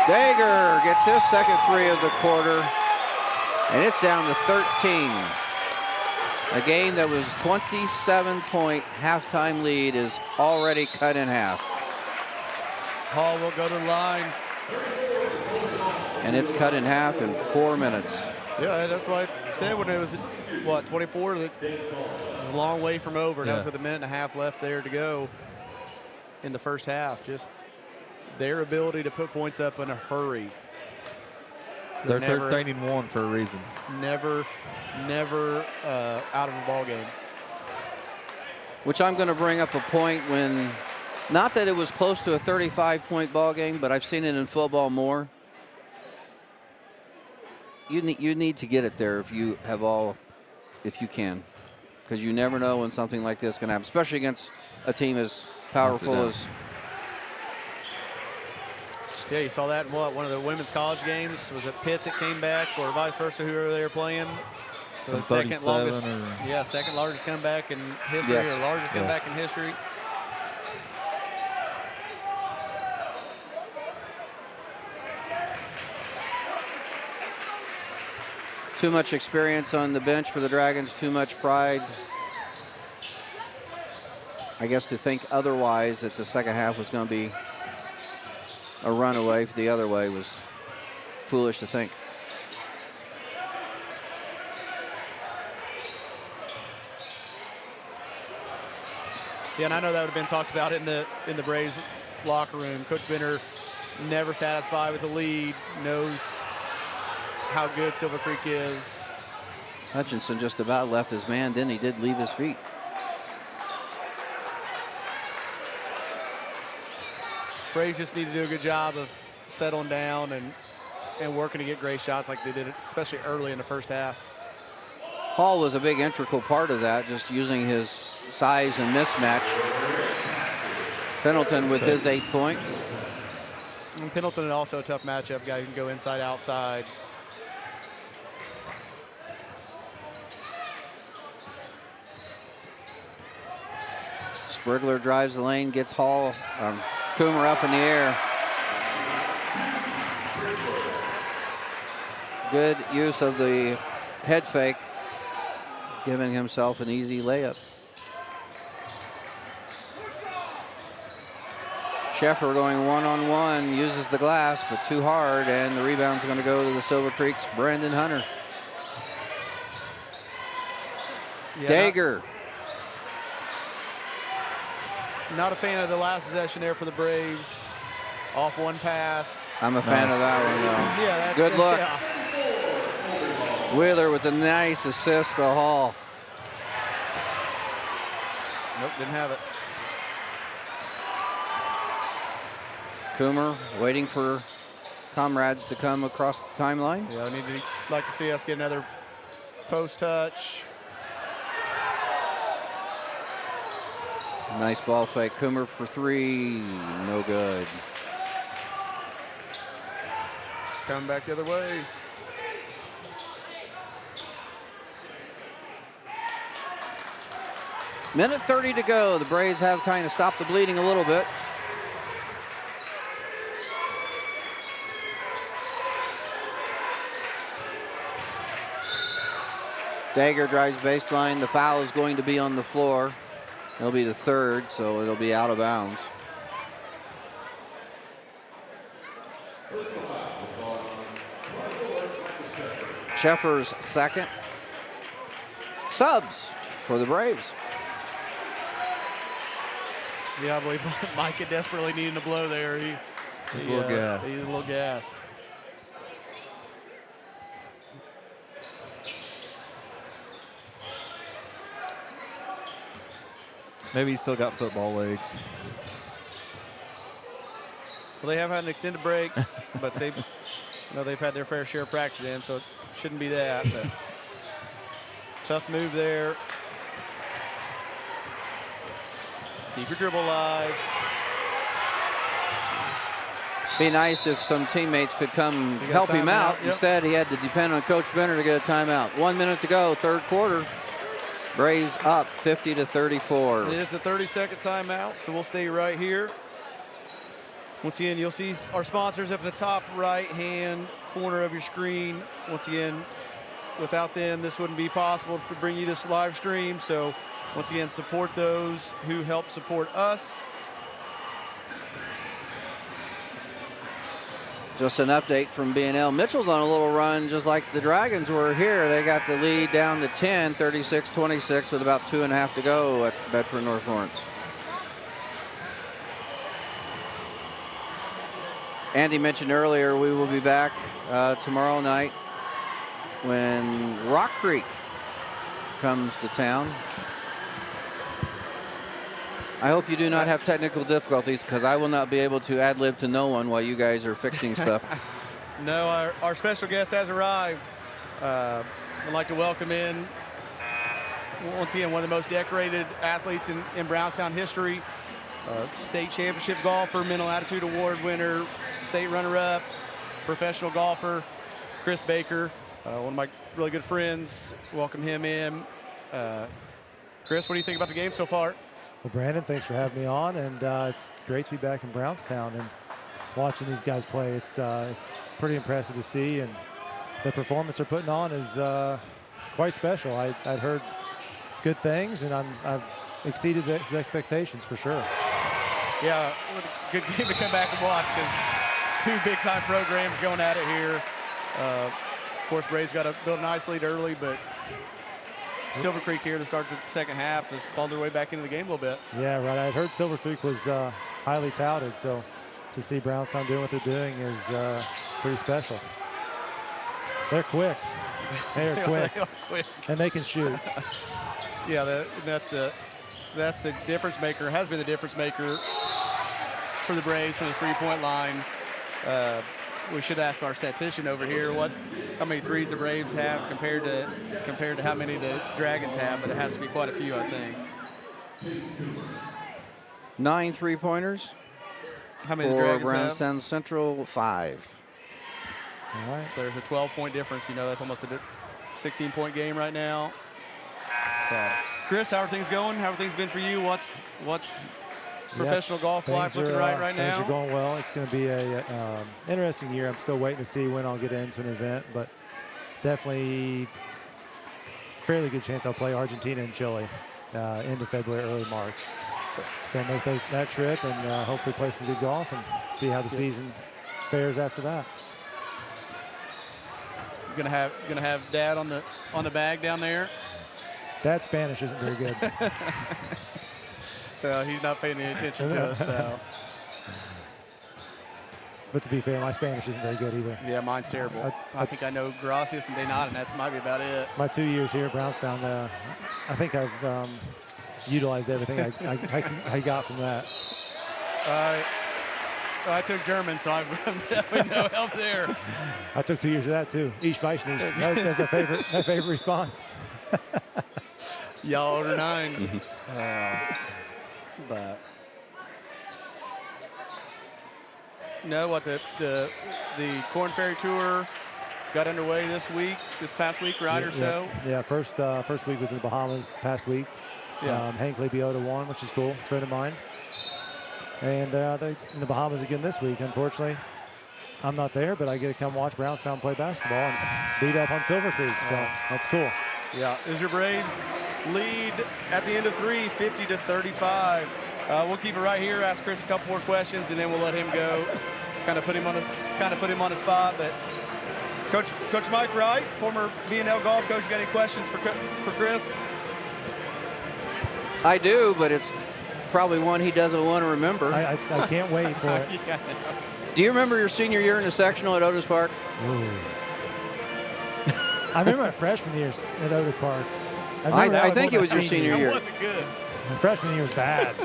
Dager gets his second 3 of the quarter, and it's down to 13. A game that was 27-point halftime lead is already cut in half. Hall will go to the line. And it's cut in half in 4 minutes. Yeah, that's what I said when it was, what, 24? That it's a long way from over. That was with a minute and a half left there to go in the first half. Just their ability to put points up in a hurry. They're 13-1 for a reason. Never out of a ball game. Which I'm going to bring up a point when, not that it was close to a 35-point ball game, but I've seen it in football more. You need to get it there if you can, because you never know when something like this can happen, especially against a team as powerful as. Yeah, you saw that in one of the women's college games. Was it Pitt that came back, or vice versa, whoever they were playing? The second longest, second largest comeback in history, or largest comeback in history. Too much experience on the bench for the Dragons, too much pride. I guess to think otherwise, that the second half was going to be a runaway the other way was foolish to think. Yeah, and I know that would have been talked about in the Braves locker room. Coach Benner never satisfied with the lead, knows how good Silver Creek is. Hutchinson just about left his man, then he did leave his feet. Braves just need to do a good job of settling down and working to get great shots like they did, especially early in the first half. Hall was a big integral part of that, just using his size and mismatch. Pendleton with his 8th point. And Pendleton is also a tough matchup guy who can go inside, outside. Sprigler drives the lane, gets Hall, Coomer up in the air. Good use of the head fake, giving himself an easy layup. Sheffer going one-on-one, uses the glass, but too hard, and the rebound's going to go to the Silver Creek's Brandon Hunter. Yeah, Dager. Not a fan of the last possession there for the Braves. Off one pass. I'm a fan of that one, though. Yeah, that's Good look. Yeah. Wheeler with a nice assist to Hall. Nope, didn't have it. Coomer waiting for comrades to come across the timeline. Yeah, like to see us get another post touch. Nice ball fake. Coomer for three. No good. Coming back the other way. Minute 30 to go. The Braves have kind of stopped the bleeding a little bit. Dager drives baseline. The foul is going to be on the floor. It'll be the third, so it'll be out of bounds. Sheffer's second. Subs for the Braves. Yeah, I believe Micah desperately needing to blow there. He's a little gassed. Maybe he's still got football legs. Well, they have had an extended break, but they've had their fair share of practice in, so it shouldn't be that. But tough move there. Keep your dribble alive. Be nice if some teammates could come help him out. Yep. Instead, he had to depend on Coach Benner to get a timeout. 1 minute to go, third quarter. Braves up 50-34. It is a 30-second timeout, so we'll stay right here. Once again, you'll see our sponsors up in the top right-hand corner of your screen. Once again, without them, this wouldn't be possible to bring you this live stream. So once again, support those who help support us. Just an update from B&L. Mitchell's on a little run just like the Dragons were here. They got the lead down to 10, 36-26 with about 2.5 to go at Bedford North Lawrence. Andy mentioned earlier we will be back tomorrow night when Rock Creek comes to town. I hope you do not have technical difficulties, because I will not be able to ad-lib to no one while you guys are fixing stuff. No, our special guest has arrived. I'd like to welcome in, once again, one of the most decorated athletes in Brownstown history. State championship golfer, Mental Attitude Award winner, state runner-up, professional golfer, Chris Baker, one of my really good friends. Welcome him in. Chris, what do you think about the game so far? Well, Brandon, thanks for having me on, and it's great to be back in Brownstown and watching these guys play. It's pretty impressive to see, and the performance they're putting on is quite special. I'd heard good things, and I've exceeded the expectations for sure. Yeah, good game to come back and watch, because two big-time programs going at it here. Of course, Braves got to build a nice lead early, but Silver Creek here to start the second half has called their way back into the game a little bit. Yeah, right. I heard Silver Creek was highly touted, so to see Brownstown doing what they're doing is pretty special. They're quick. They are quick. They are quick. And they can shoot. Yeah, that's the difference maker, has been the difference maker for the Braves from the three-point line. We should ask our statistician over here how many threes the Braves have compared to how many the Dragons have, but it has to be quite a few, I think. 9 3-pointers. How many the for Dragons Brownstown have? Central? 5. All right. So there's a 12-point difference. That's almost a 16-point game right now. So, Chris, how are things going? How have things been for you? What's professional golf life looking right now? Things are going well. It's going to be a interesting year. I'm still waiting to see when I'll get into an event, but definitely fairly good chance I'll play Argentina and Chile into February, early March. So make that trip and hopefully play some good golf and see how the season fares after that. Gonna have Dad on the bag down there. Dad's Spanish isn't very good. He's not paying any attention to us. So. But to be fair, my Spanish isn't very good either. Yeah, mine's terrible. I think I know gracias and de nada, and that might be about it. My 2 years here at Brownstown, I think I've utilized everything I got from that. I took German, so I'm definitely no help there. I took 2 years of that too. Ich weiß nicht. That's my favorite response. Y'all order 9. But no, what the Corn Ferry Tour got underway this past week, right, or so? Yeah, first week was in the Bahamas past week. Yeah. Hinckley Biota won, which is cool, friend of mine. And they in the Bahamas again this week. Unfortunately, I'm not there, but I get to come watch Brownstown play basketball and beat up on Silver Creek, so that's cool. Yeah, as your Braves lead at the end of 3, 50-35. We'll keep it right here. Ask Chris a couple more questions, and then we'll let him go. Kind of put him on the spot. But Coach Mike Wright, former B&L golf coach, you got any questions for Chris? I do, but it's probably one he doesn't want to remember. I can't wait for it. Yeah. Do you remember your senior year in the sectional at Otis Park? I remember my freshman years at Otis Park. I think it was your senior year. That wasn't good. My freshman year was bad.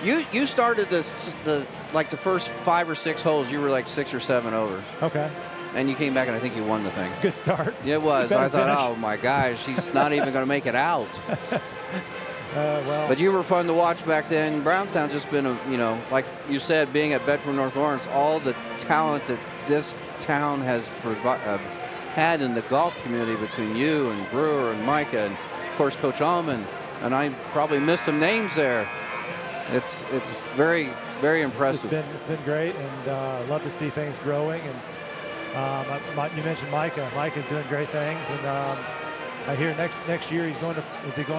You started the first 5 or 6 holes. You were like 6 or 7 over. Okay. And you came back and I think you won the thing. Good start. Yeah, it was. I thought, finish. oh my gosh, he's not even going to make it out. Well, But you were fun to watch back then. Brownstown's just been, like you said, being at Bedford North Lawrence, all the talent that this town has had in the golf community between you and Brewer and Micah and, of course, Coach Allman. And I probably missed some names there. It's very, very impressive. It's been great, and love to see things growing. And you mentioned Micah. Micah's doing great things, and I hear next year is he going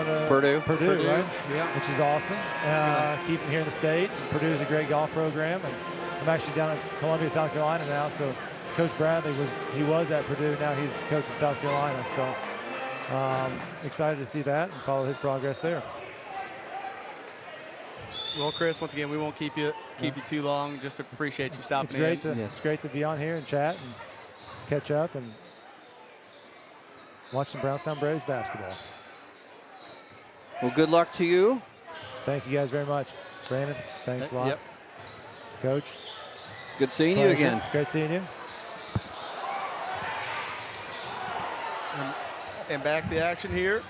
to Purdue, right? Yeah. Which is awesome. Keep him here in the state. Purdue's a great golf program, and I'm actually down in Columbia, South Carolina now. So Coach Bradley was at Purdue. Now he's coaching South Carolina. So excited to see that and follow his progress there. Well, Chris, once again, we won't keep you too long. Just appreciate you stopping in. It's great to be on here and chat and catch up and watch some Brownstown Braves basketball. Well, good luck to you. Thank you guys very much. Brandon, thanks a lot. Yep. Coach. Good seeing you again. Great seeing you. And back the action here.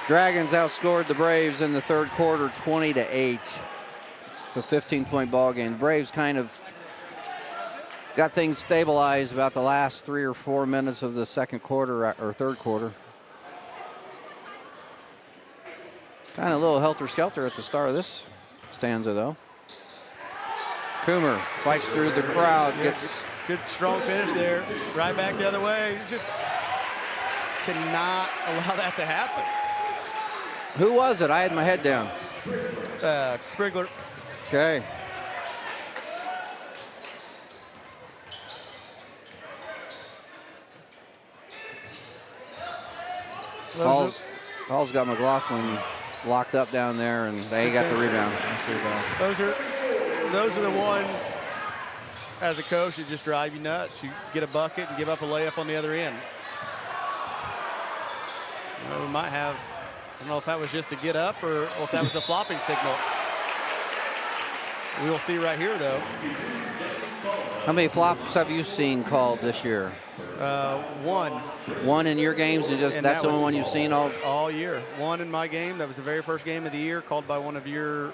Dragons outscored the Braves in the third quarter 20-8. It's a 15-point ball game. The Braves kind of got things stabilized about the last 3 or 4 minutes of the second quarter or third quarter. Kind of a little helter-skelter at the start of this stanza, though. Coomer fights through the crowd, gets good strong finish there. Right back the other way. Just cannot allow that to happen. Who was it? I had my head down. Sprigler. Okay. Hall's got McLaughlin locked up down there, and they got the rebound. Those are the ones, as a coach, that just drive you nuts. You get a bucket and give up a layup on the other end. We might have, I don't know if that was just a get up or if that was a flopping signal. We'll see right here, though. How many flops have you seen called this year? One. One in your games, and that's the only one you've seen all year. One in my game. That was the very first game of the year, called by one of your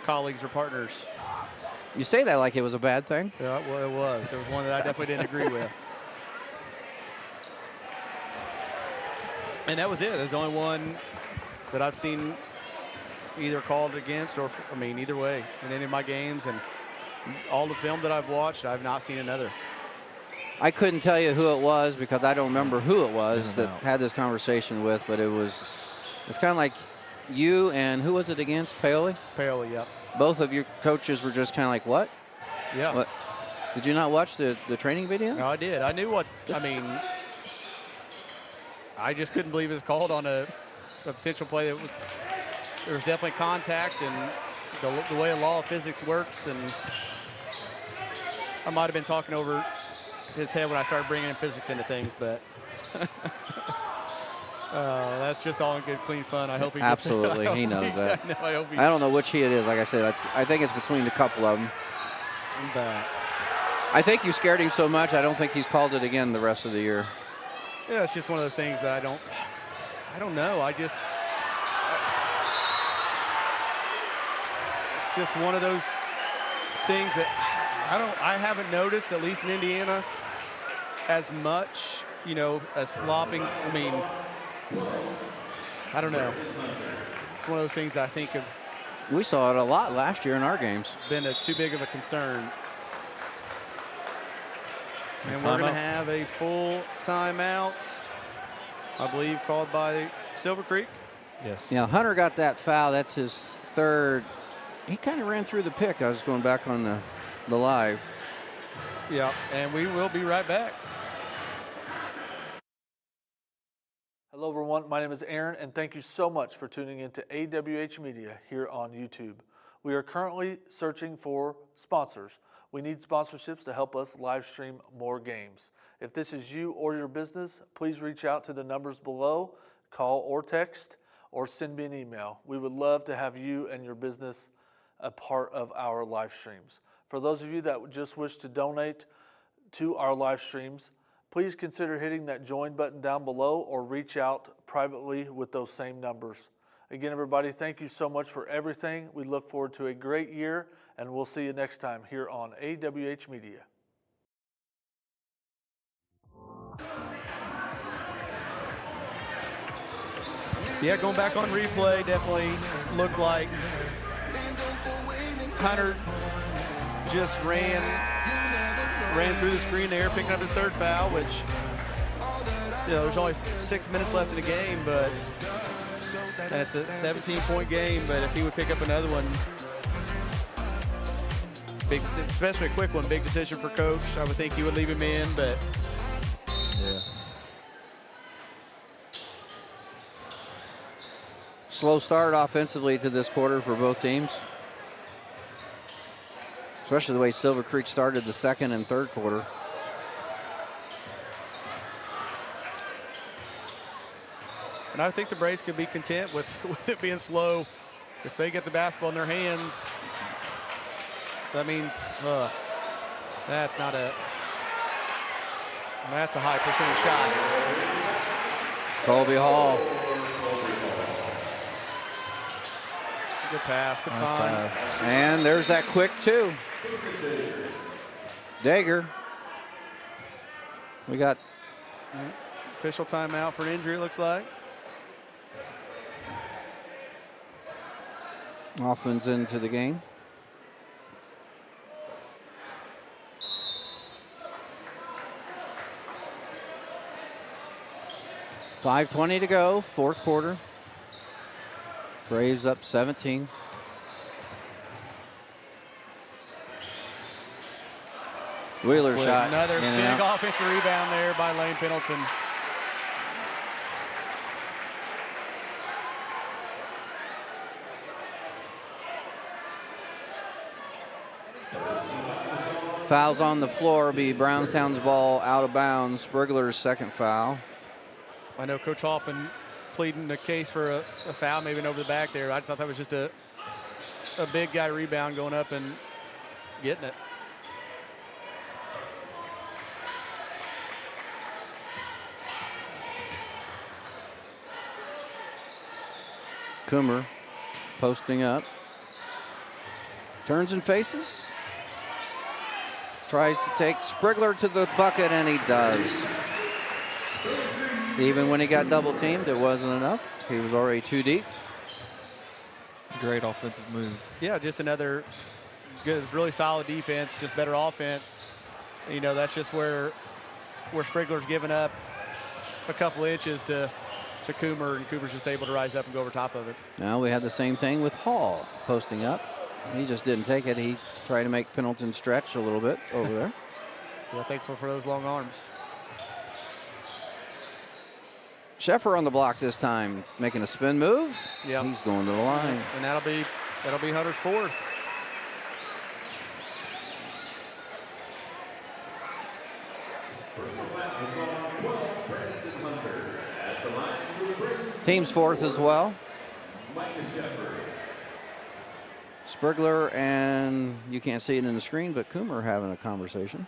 colleagues or partners. You say that like it was a bad thing? Yeah, well, it was. It was one that I definitely didn't agree with. And that was it. There's only one that I've seen either called against or, either way in any of my games. And all the film that I've watched, I've not seen another. I couldn't tell you who it was because I don't remember who it was that had this conversation with, but it's kind of like you and who was it against? Paoli? Paoli, yep. Both of your coaches were just kind of like, what? Yeah. What? Did you not watch the training video? No, I did. I knew I just couldn't believe it was called on a potential play. There was definitely contact, and the way the law of physics works, and I might have been talking over his head when I started bringing in physics into things, but that's just all in good, clean fun. I hope he gets Absolutely, he knows that. I hope I don't know which he it is. Like I said, I think it's between a couple of them. But I think you scared him so much, I don't think he's called it again the rest of the year. yeah, it's just one of those things that I don't know. It's just one of those things that I haven't noticed, at least in Indiana, as much, as flopping. I mean, I don't know. It's one of those things that I think have We saw it a lot last year in our games. been too big of a concern. And we're going to have a full timeout, I believe, called by Silver Creek. Yes. Yeah, Hunter got that foul. That's his third. He kind of ran through the pick. I was going back on the live. Yeah, and we will be right back. Hello, everyone. My name is Aaron, and thank you so much for tuning in to AWH Media here on YouTube. We are currently searching for sponsors. We need sponsorships to help us live stream more games. If this is you or your business, please reach out to the numbers below, call or text, or send me an email. We would love to have you and your business a part of our live streams. For those of you that just wish to donate to our live streams, please consider hitting that join button down below or reach out privately with those same numbers. Again, everybody, thank you so much for everything. We look forward to a great year, and we'll see you next time here on AWH Media. Yeah, going back on replay, definitely looked like Hunter just ran through the screen there, picking up his third foul, which, there's only 6 minutes left in the game, but and it's a 17-point game, but if he would pick up another one, big, especially a quick one, big decision for coach. I would think he would leave him in, but Yeah. Slow start offensively to this quarter for both teams. Especially the way Silver Creek started the second and third quarter. and I think the Braves could be content with it being slow. If they get the basketball in their hands, that means that's a high percentage shot. Colby Hall. Good pass, good find. And there's that quick two. Dager. We got Official timeout for an injury, it looks like. Hoffman's into the game. .5:20 to go, fourth quarter. Braves up 17. Wheeler shot. Another in and big out. offensive rebound there by Lane Pendleton. Fouls on the floor be Brownstown's ball out of bounds. Sprigler's second foul. I know Coach Hoffman pleading the case for a foul, maybe over the back there. I thought that was just a big guy rebound going up and getting it. Coomer posting up. Turns and faces. Tries to take Sprigler to the bucket, and he does. Even when he got double teamed, it wasn't enough. He was already too deep. Great offensive move. Yeah, just another good, really solid defense, just better offense. You know, that's just where where Sprigler's given up a couple inches to Coomer, and Coomer's just able to rise up and go over top of it. Now we had the same thing with Hall posting up. He just didn't take it. He tried to make Pendleton stretch a little bit over there. Yeah, thankful for those long arms. Sheffer on the block this time, making a spin move. Yep. He's going to the line. And that'll be Hunter's fourth. Team's fourth as well. Sprigler and, you can't see it in the screen, but Coomer having a conversation.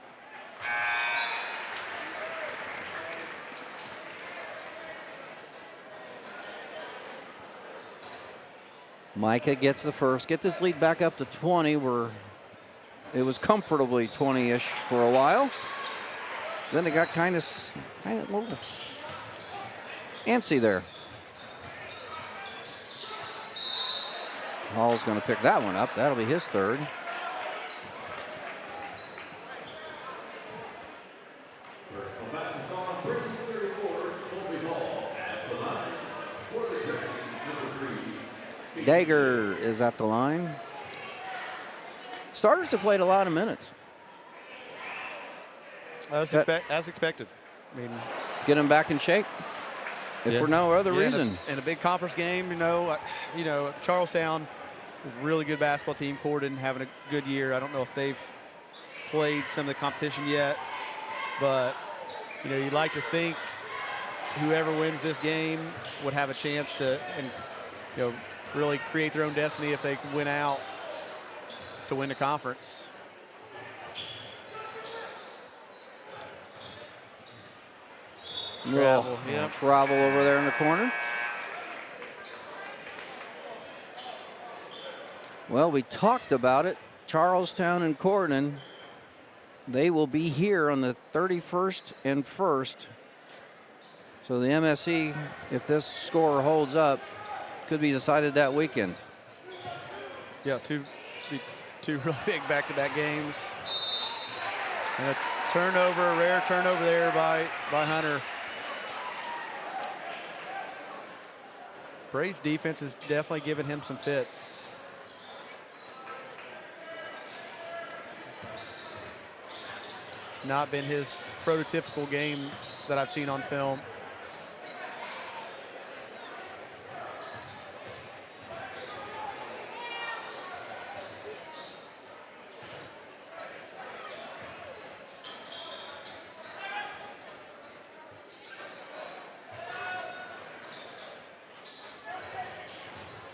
Micah gets the first. Get this lead back up to 20, where it was comfortably 20-ish for a while. Then it got kind of a little antsy there. Hall's going to pick that one up. That'll be his third. Dagger is at the line. Starters have played a lot of minutes. As expected. I mean, get them back in shape, if for no other reason. In a big conference game, Charlestown is a really good basketball team. Corden having a good year. I don't know if they've played some of the competition yet, but you'd like to think whoever wins this game would have a chance to, really create their own destiny if they win out to win the conference. Travel, travel over there in the corner. Well, we talked about it. Charlestown and Corden, they will be here on the 31st and 1st. So the MSC, if this score holds up, could be decided that weekend. Yeah, two really big back-to-back games. And a rare turnover there by Hunter. Braves defense has definitely given him some fits. It's not been his prototypical game that I've seen on film.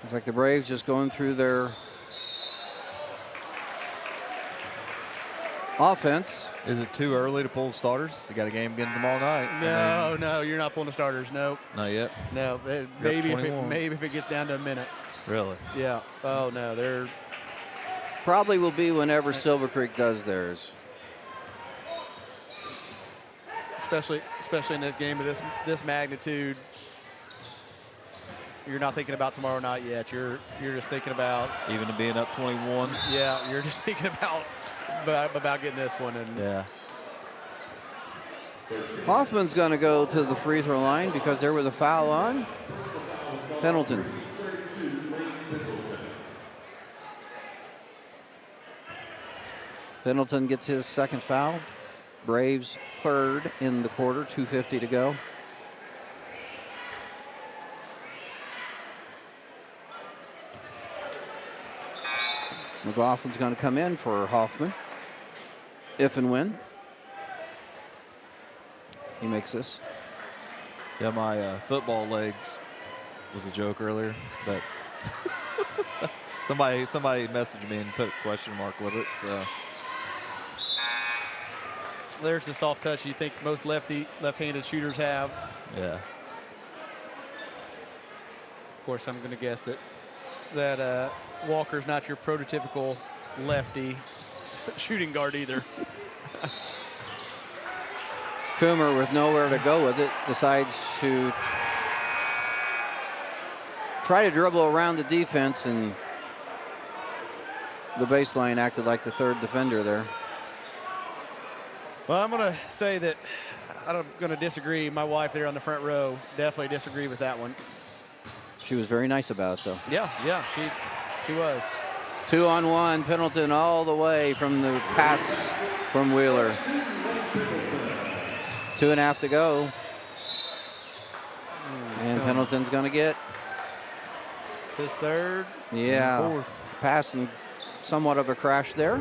Looks like the Braves just going through their offense. Is it too early to pull starters? You got a game again tomorrow night. No, you're not pulling the starters. Nope. Not yet. No, maybe if it gets down to a minute. Really? Yeah. Oh no, they're probably will be whenever Silver Creek does theirs. Especially in a game of this magnitude. You're not thinking about tomorrow night yet. You're just thinking about even being up 21. Yeah, you're just thinking about getting this one. And yeah. Hoffman's going to go to the free throw line because there was a foul on Pendleton. Pendleton gets his second foul. Braves third in the quarter, 2:50 to go. McLaughlin's going to come in for Hoffman, if and when he makes this. Yeah, my football legs was a joke earlier, but somebody messaged me and put a question mark with it. So there's the soft touch you think most left-handed shooters have. Yeah. Of course, I'm going to guess that Walker's not your prototypical lefty shooting guard either. Coomer, with nowhere to go with it, decides to try to dribble around the defense, and the baseline acted like the third defender there. Well, I'm going to say that I'm going to disagree. My wife there on the front row definitely disagree with that one. She was very nice about it, though. Yeah, she was. 2-on-1, Pendleton all the way from the pass from Wheeler. 2.5 to go. And Pendleton's going to get his third. Yeah, pass and somewhat of a crash there.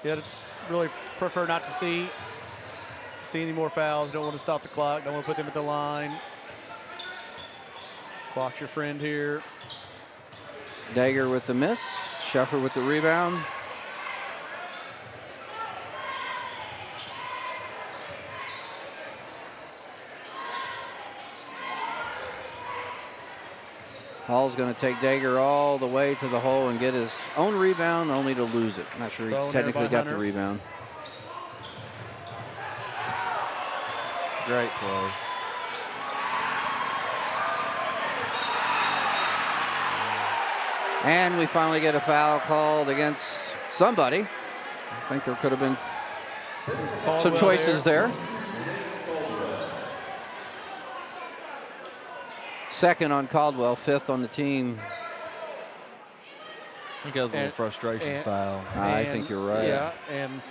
Yeah, really prefer not to see any more fouls. Don't want to stop the clock. Don't want to put them at the line. Clock's your friend here. Dagger with the miss. Sheffer with the rebound. Hall's going to take Dagger all the way to the hole and get his own rebound, only to lose it. Not sure he technically got the rebound. Great play. And we finally get a foul called against somebody. I think there could have been some choices there. Second on Caldwell, 5th on the team. I think that was a little frustration foul. I think you're right. Yeah, and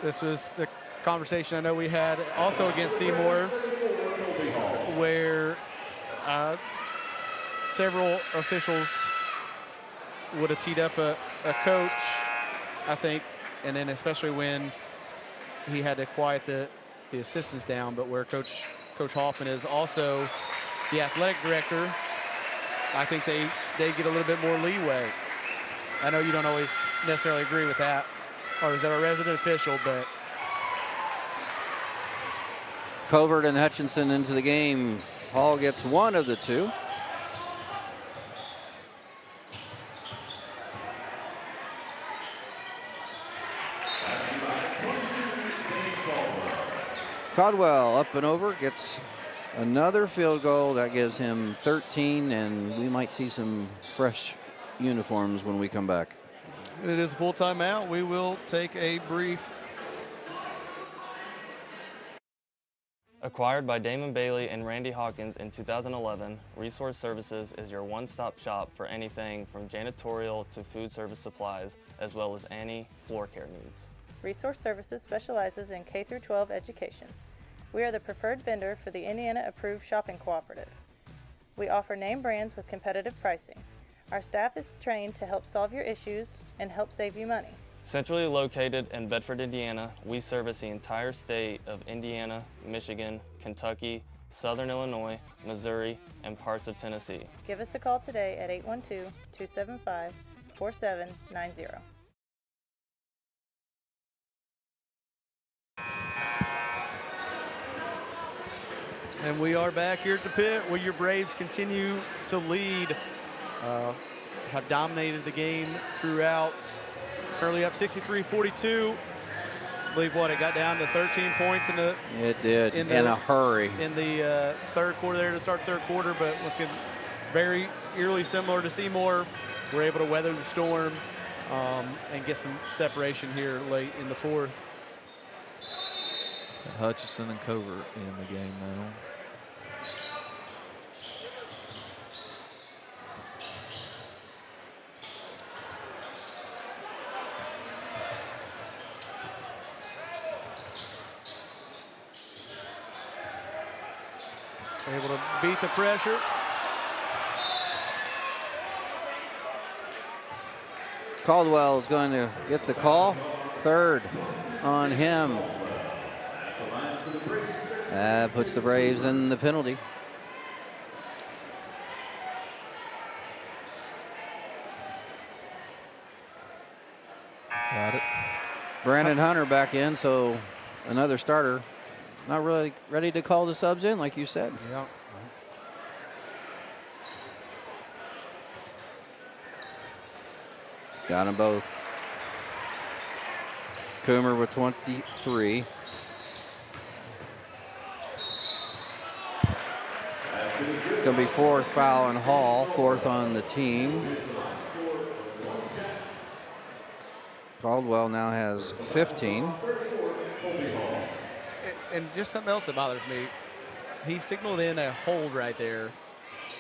this was the conversation I know we had also against Seymour, where several officials would have teed up a coach, I think, and then especially when he had to quiet the assistants down, but where Coach Hoffman is also the athletic director, I think they get a little bit more leeway. I know you don't always necessarily agree with that, or is that a resident official, but. Covert and Hutchinson into the game. Hall gets one of the two. Caldwell up and over, gets another field goal. That gives him 13, and we might see some fresh uniforms when we come back. It is a full timeout. We will take a brief. Acquired by Damon Bailey and Randy Hawkins in 2011, Resource Services is your one-stop shop for anything from janitorial to food service supplies, as well as any floor care needs. Resource Services specializes in K-12 education. We are the preferred vendor for the Indiana Approved Shopping Cooperative. We offer name brands with competitive pricing. Our staff is trained to help solve your issues and help save you money. Centrally located in Bedford, Indiana, we service the entire state of Indiana, Michigan, Kentucky, Southern Illinois, Missouri, and parts of Tennessee. Give us a call today at 812-275-4790. And we are back here at the pit where your Braves continue to lead. Have dominated the game throughout. Currently up 63-42. I believe what, it got down to 13 points in the. It did, in a hurry. In the third quarter there to start the third quarter, but once again, very eerily similar to Seymour. We're able to weather the storm and get some separation here late in the fourth. Hutchison and Covert in the game now. Able to beat the pressure. Caldwell is going to get the call. Third on him. That puts the Braves in the penalty. Got it. Brandon Hunter back in, so another starter. Not really ready to call the subs in, like you said. Yeah. Got them both. Coomer with 23. It's going to be 4th foul on Hall, 4th on the team. Caldwell now has 15. And just something else that bothers me. He signaled in a hold right there.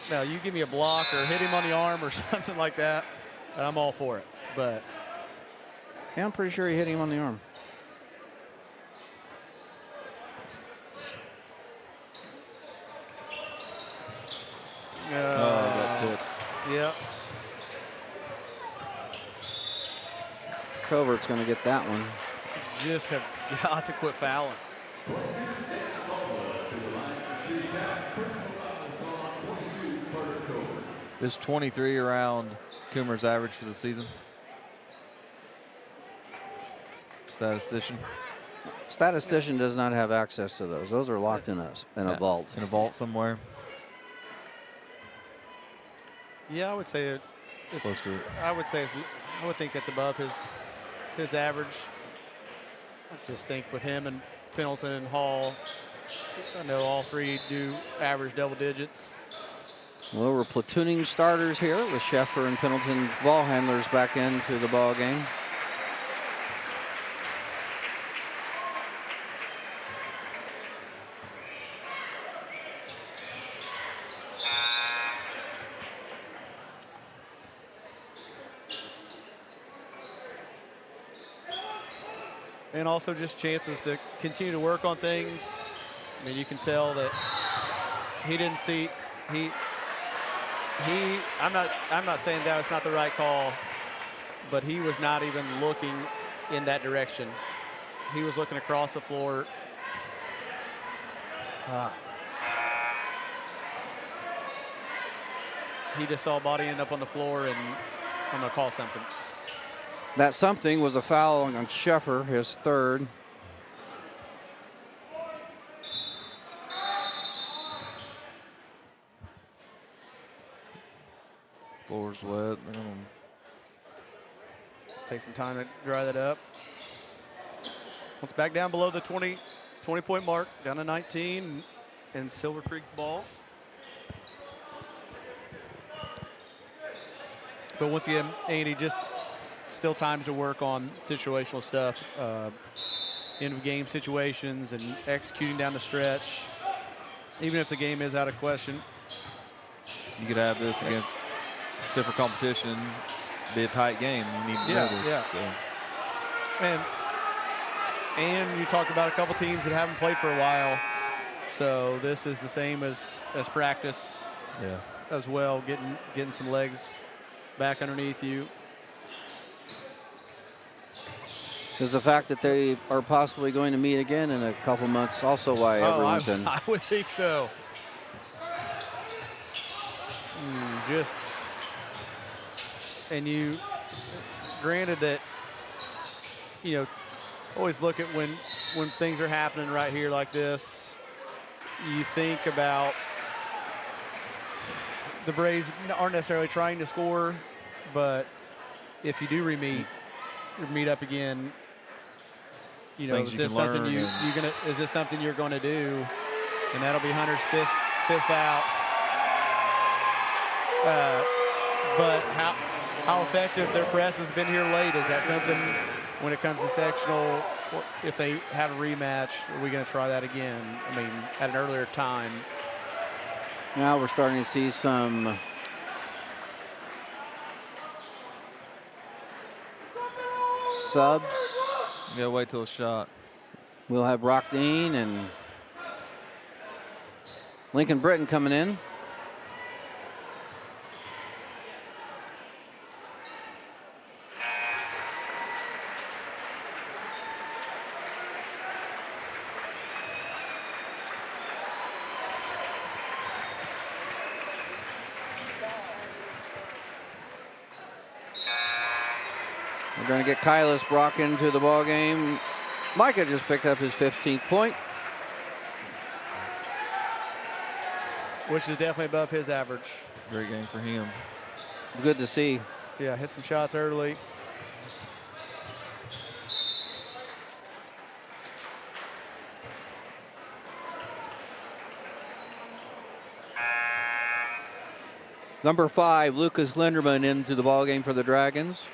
Now, you give me a block or hit him on the arm or something like that, and I'm all for it. But yeah, I'm pretty sure he hit him on the arm. Got tipped. Yeah. Covert's going to get that one. Just have got to quit fouling. Is 23 around Coomer's average for the season? Statistician. Statistician does not have access to those. Those are locked in a vault. In a vault somewhere. Yeah, I would say it's Close to it. I would think that's above his average. I just think with him and Pendleton and Hall, I know all three do average double digits. Well, we're platooning starters here with Sheffer and Pendleton ball handlers back into the ball game. And also just chances to continue to work on things. I mean, you can tell that he didn't see I'm not saying that it's not the right call, but he was not even looking in that direction. He was looking across the floor. He just saw a body end up on the floor, and I'm going to call something. That something was a foul on Sheffer, his 3rd. Floor's wet. Take some time to dry that up. Once back down below the 20-point mark, down to 19, and Silver Creek's ball. But once again, Andy, just still time to work on situational stuff, end of game situations and executing down the stretch. Even if the game is out of question. You could have this against stiffer competition, be a tight game. You need to know this. Yeah. So. And you talked about a couple teams that haven't played for a while. So this is the same as practice as well, getting some legs back underneath you. Is the fact that they are possibly going to meet again in a couple months also why everyone's in? I would think so. And you, granted that, you know, always look at when things are happening right here like this, you think about the Braves aren't necessarily trying to score, but if you do meet up again, you know, is this something is this something you're going to do? And that'll be Hunter's fifth out. But how effective their press has been here late, is that something when it comes to sectional, if they have a rematch, are we going to try that again? I mean, at an earlier time. Now we're starting to see some subs. You gotta wait till a shot. We'll have Brock Dean and Lincoln Britton coming in. We're going to get Kylis Brock into the ball game. Micah just picked up his 15th point. Which is definitely above his average. Great game for him. Good to see. Yeah, hit some shots early. Number 5, Lucas Linderman into the ballgame for the Dragons,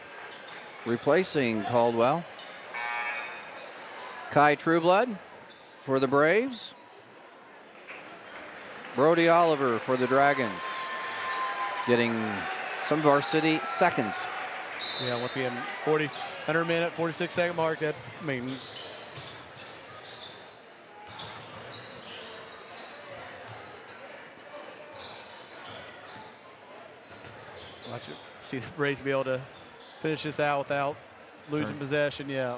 replacing Caldwell. Kai Trueblood for the Braves. Brody Oliver for the Dragons, getting some varsity seconds. Yeah, once again, 100-minute, 46-second mark. That, I mean, watch it. See the Braves be able to finish this out without losing possession. Yeah.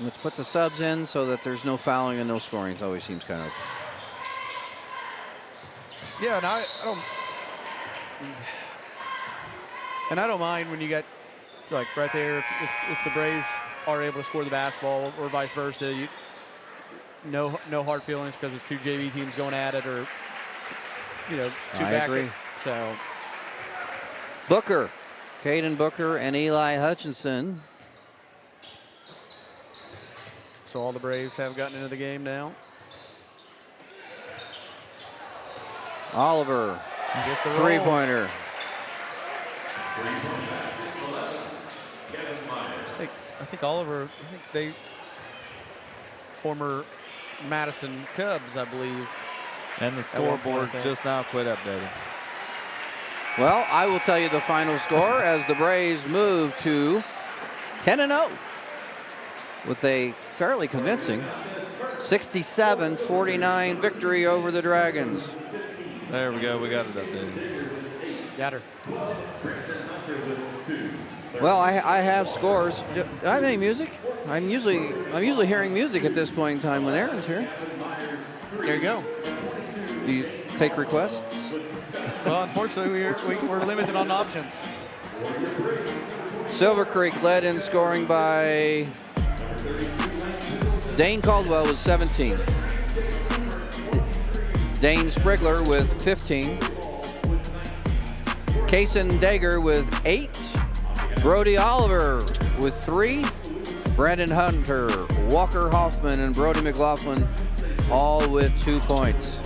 Let's put the subs in so that there's no fouling and no scoring. It always seems kind of. Yeah, and I don't mind when you got, like, right there, if the Braves are able to score the basketball or vice versa, no hard feelings because it's two JV teams going at it, or, you know, two I back. agree. So Booker, Caden Booker and Eli Hutchinson. So all the Braves have gotten into the game now. Oliver, gets the three-pointer. I think Oliver, they former Madison Cubs, I believe. And the scoreboard just now quit updating. Well, I will tell you the final score as the Braves move to 10-0 with a fairly convincing 67-49 victory over the Dragons. There we go. We got it updated. Got her. Well, I have scores. Do I have any music? I'm usually hearing music at this point in time when Aaron's here. There you go. Do you take requests? Well, unfortunately, we're limited on options. Silver Creek led in scoring by Dane Caldwell with 17. Dane Sprigler with 15. Kaysen Dager with 8. Brody Oliver with 3. Brandon Hunter, Walker Hoffman, and Brody McLaughlin all with 2 points.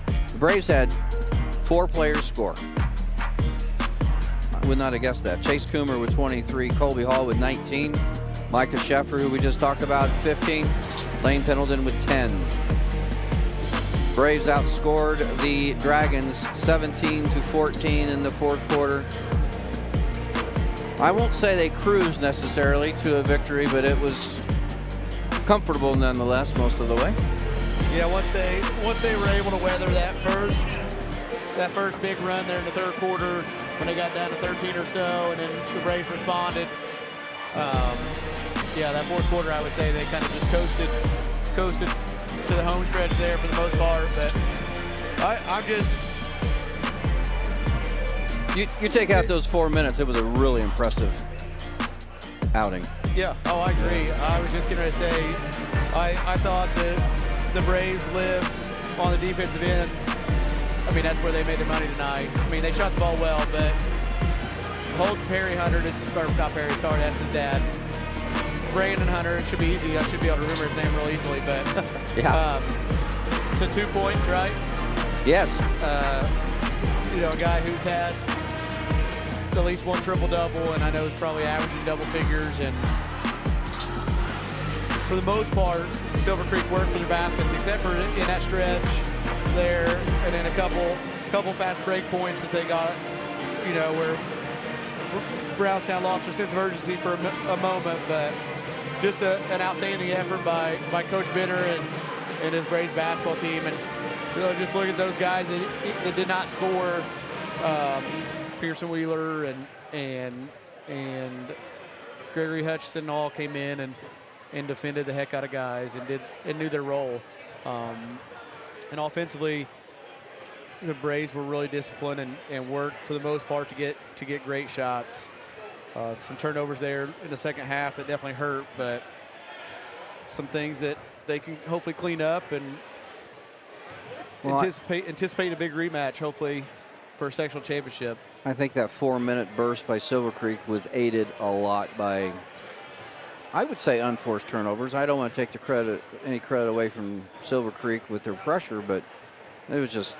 The Braves had 4 players score. I would not have guessed that. Chase Coomer with 23, Colby Hall with 19, Micah Sheffer, who we just talked about, 15, Lane Pendleton with 10. Braves outscored the Dragons 17-14 in the fourth quarter. I won't say they cruised necessarily to a victory, but it was comfortable nonetheless most of the way. Yeah, once they were able to weather that first big run there in the third quarter when they got down to 13 or so, and then the Braves responded. Yeah, that fourth quarter, I would say they kind of just coasted to the home stretch there for the most part. But I'm just. You take out those 4 minutes, it was a really impressive outing. Yeah, oh, I agree. I was just going to say, I thought that the Braves lived on the defensive end. I mean, that's where they made their money tonight. I mean, they shot the ball well, but Holden Perry Hunter, or not Perry, sorry, that's his dad. Brandon Hunter, it should be easy. I should be able to remember his name real easily, but yeah. To 2 points, right? Yes. You know, a guy who's had at least one triple-double, and I know he's probably averaging double figures. And for the most part, Silver Creek worked for their baskets, except for in that stretch there, and then a couple fast break points that they got, you know, where Brownstown lost their sense of urgency for a moment. But just an outstanding effort by Coach Benner and his Braves basketball team. And you know, just look at those guys that did not score. Pearson Wheeler and Gregory Hutchinson all came in and defended the heck out of guys and knew their role. And offensively, the Braves were really disciplined and worked for the most part to get great shots. Some turnovers there in the second half that definitely hurt, but some things that they can hopefully clean up and anticipate a big rematch, hopefully, for a sectional championship. I think that 4-minute burst by Silver Creek was aided a lot by, I would say, unforced turnovers. I don't want to take any credit away from Silver Creek with their pressure, but it was just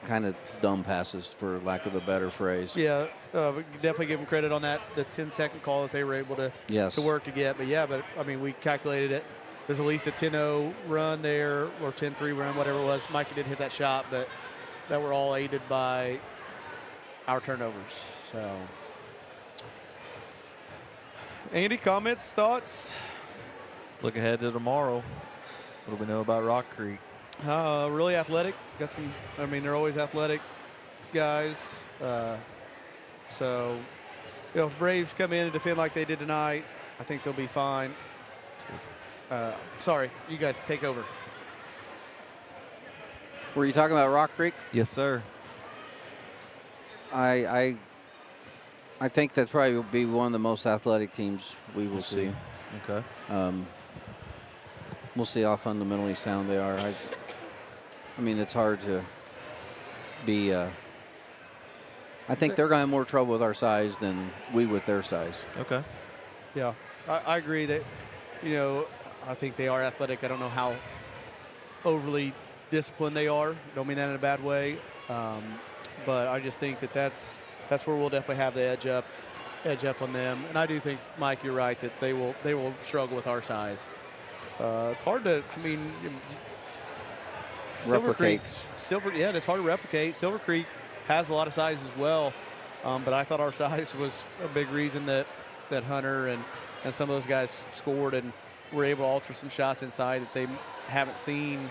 kind of dumb passes, for lack of a better phrase. Yeah, we definitely give them credit on that, the 10-second call that they were able to work to get. But, yeah, I mean, we calculated it. There's at least a 10-0 run there or 10-3 run, whatever it was. Micah did hit that shot, but that were all aided by our turnovers. So, Andy, comments, thoughts? Look ahead to tomorrow. What do we know about Rock Creek? Really athletic. Got some. I mean, they're always athletic guys. So, you know, if Braves come in and defend like they did tonight, I think they'll be fine. Sorry, you guys take over. Were you talking about Rock Creek? Yes, sir. I think that probably will be one of the most athletic teams we will see. Okay. We'll see how fundamentally sound they are. I mean, it's hard to be. I think they're going to have more trouble with our size than we with their size. Okay. Yeah, I agree that, you know, I think they are athletic. I don't know how overly disciplined they are. Don't mean that in a bad way. But I just think that that's where we'll definitely have the edge up on them. And I do think, Mike, you're right that they will struggle with our size. It's hard to, I mean, Silver Creek, it's hard to replicate. Silver Creek has a lot of size as well, but I thought our size was a big reason that Hunter and some of those guys scored and were able to alter some shots inside that they haven't seen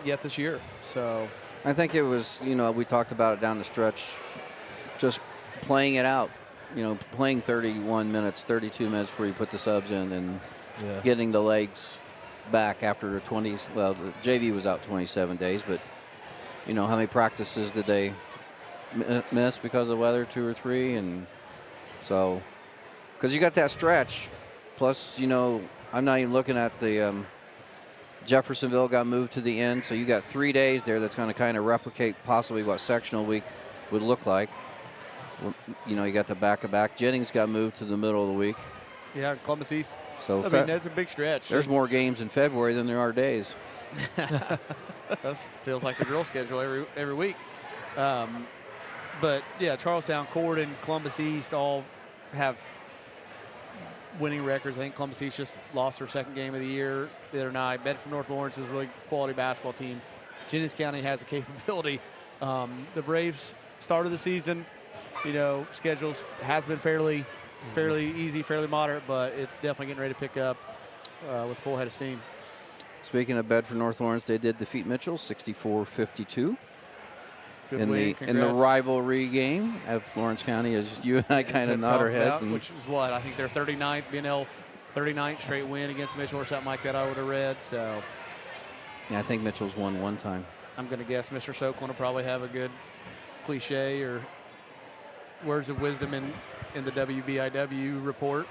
yet this year. So I think it was, you know, we talked about it down the stretch, just playing it out, you know, playing 31 minutes, 32 minutes before you put the subs in and getting the legs back after the 20s. Well, the JV was out 27 days, but, you know, how many practices did they miss because of weather, 2 or 3? And so, because you got that stretch. Plus, you know, I'm not even looking at the Jeffersonville got moved to the end, so you got 3 days there that's going to kind of replicate possibly what sectional week would look like. You know, you got the back-to-back. Jennings got moved to the middle of the week. Yeah, Columbus East. So I mean, that's a big stretch. There's more games in February than there are days. That feels like the girl schedule every week. But, yeah, Charlestown, Cord, and Columbus East all have winning records. I think Columbus East just lost their second game of the year the other night. Bedford North Lawrence is a really quality basketball team. Jennings County has a capability. The Braves started the season, you know, schedules has been fairly easy, fairly moderate, but it's definitely getting ready to pick up with full head of steam. Speaking of Bedford North Lawrence, they did defeat Mitchell 64-52 in the rivalry game at Lawrence County, as you and I kind of nod our heads. Which was what? I think their 39th BNL 39th straight win against Mitchell or something like that I would have read. So yeah, I think Mitchell's won one time. I'm going to guess Mr. Sokolin will probably have a good cliche or words of wisdom in the WBIW report.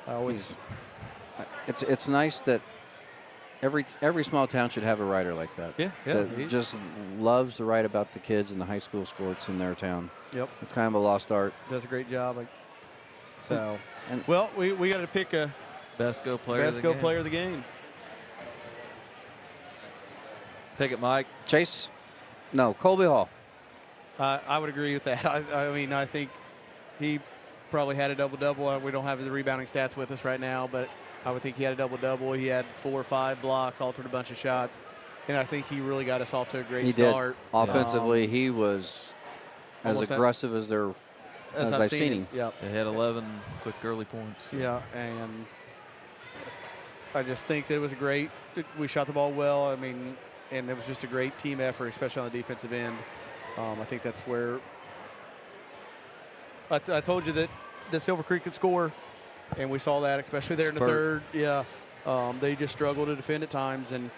It's nice that every small town should have a writer like that. Yeah. That just loves to write about the kids in the high school sports in their town. Yep. It's kind of a lost art. Does a great job. Well, we got to pick a best go player of the game. Pick it, Mike. Chase? No, Colby Hall. I would agree with that. I mean, I think he probably had a double-double. We don't have the rebounding stats with us right now, but I would think he had a double-double. He had 4 or 5 blocks, altered a bunch of shots, and I think he really got us off to a great start. Did. Offensively, he was as aggressive as I've seen him. Yep. They had 11 quick early points. Yeah, and I just think that it was we shot the ball well. I mean, and it was just a great team effort, especially on the defensive end. I think that's where I told you that Silver Creek could score, and we saw that, especially there in the third. Yeah, they just struggled to defend at times, and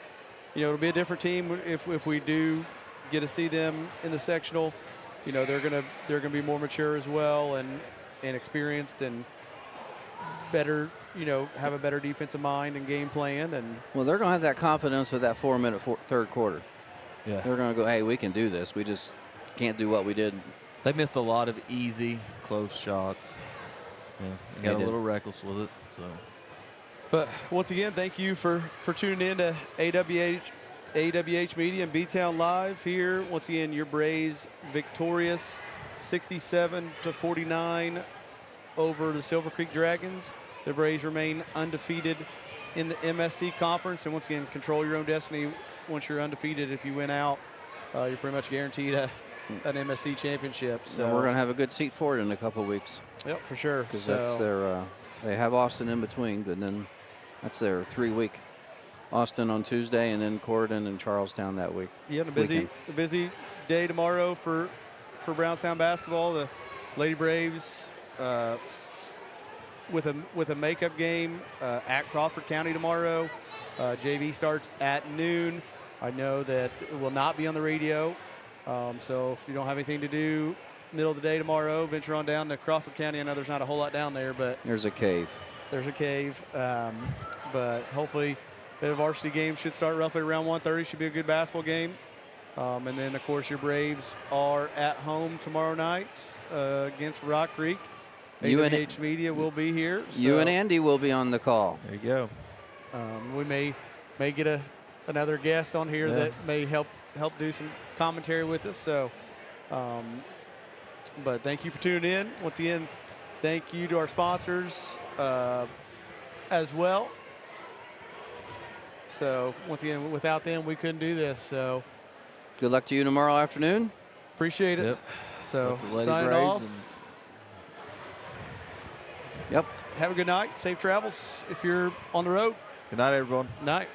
you know it'll be a different team if we do get to see them in the sectional. You know they're gonna be more mature as well and experienced and better. You know, have a better defensive mind and game plan. And well, they're gonna have that confidence with that 4-minute third quarter. Yeah, they're gonna go, hey, we can do this. We just can't do what we did. They missed a lot of easy, close shots. Yeah, they got a little reckless with it. So, but once again, thank you for tuning in to AWH AWH Media and B-Town Live here. Once again, your Braves victorious 67-49 over the Silver Creek Dragons. The Braves remain undefeated in the MSC Conference, and once again, control your own destiny. Once you're undefeated, if you win out, you're pretty much guaranteed an MSC championship. So we're going to have a good seat for it in a couple of weeks. Yep, for sure. Because that's their, they have Austin in between, but then that's their 3-week. Austin on Tuesday, and then Corydon and Charlestown that week. Yeah, a busy day tomorrow for Brownstown basketball. The Lady Braves with a makeup game at Crawford County tomorrow. JV starts at noon. I know that it will not be on the radio, so if you don't have anything to do middle of the day tomorrow, venture on down to Crawford County. I know there's not a whole lot down there, but there's a cave. But hopefully the varsity game should start roughly around 1:30. Should be a good basketball game. And then, of course, your Braves are at home tomorrow night against Rock Creek. AWH Media will be here. So you and Andy will be on the call. There you go. We may get another guest on here that may help do some commentary with us. So, but thank you for tuning in. Once again, thank you to our sponsors as well. So once again, without them, we couldn't do this. So good luck to you tomorrow afternoon. Appreciate it. Yep. So signing off. Yep. Have a good night. Safe travels if you're on the road. Good night, everyone. Night.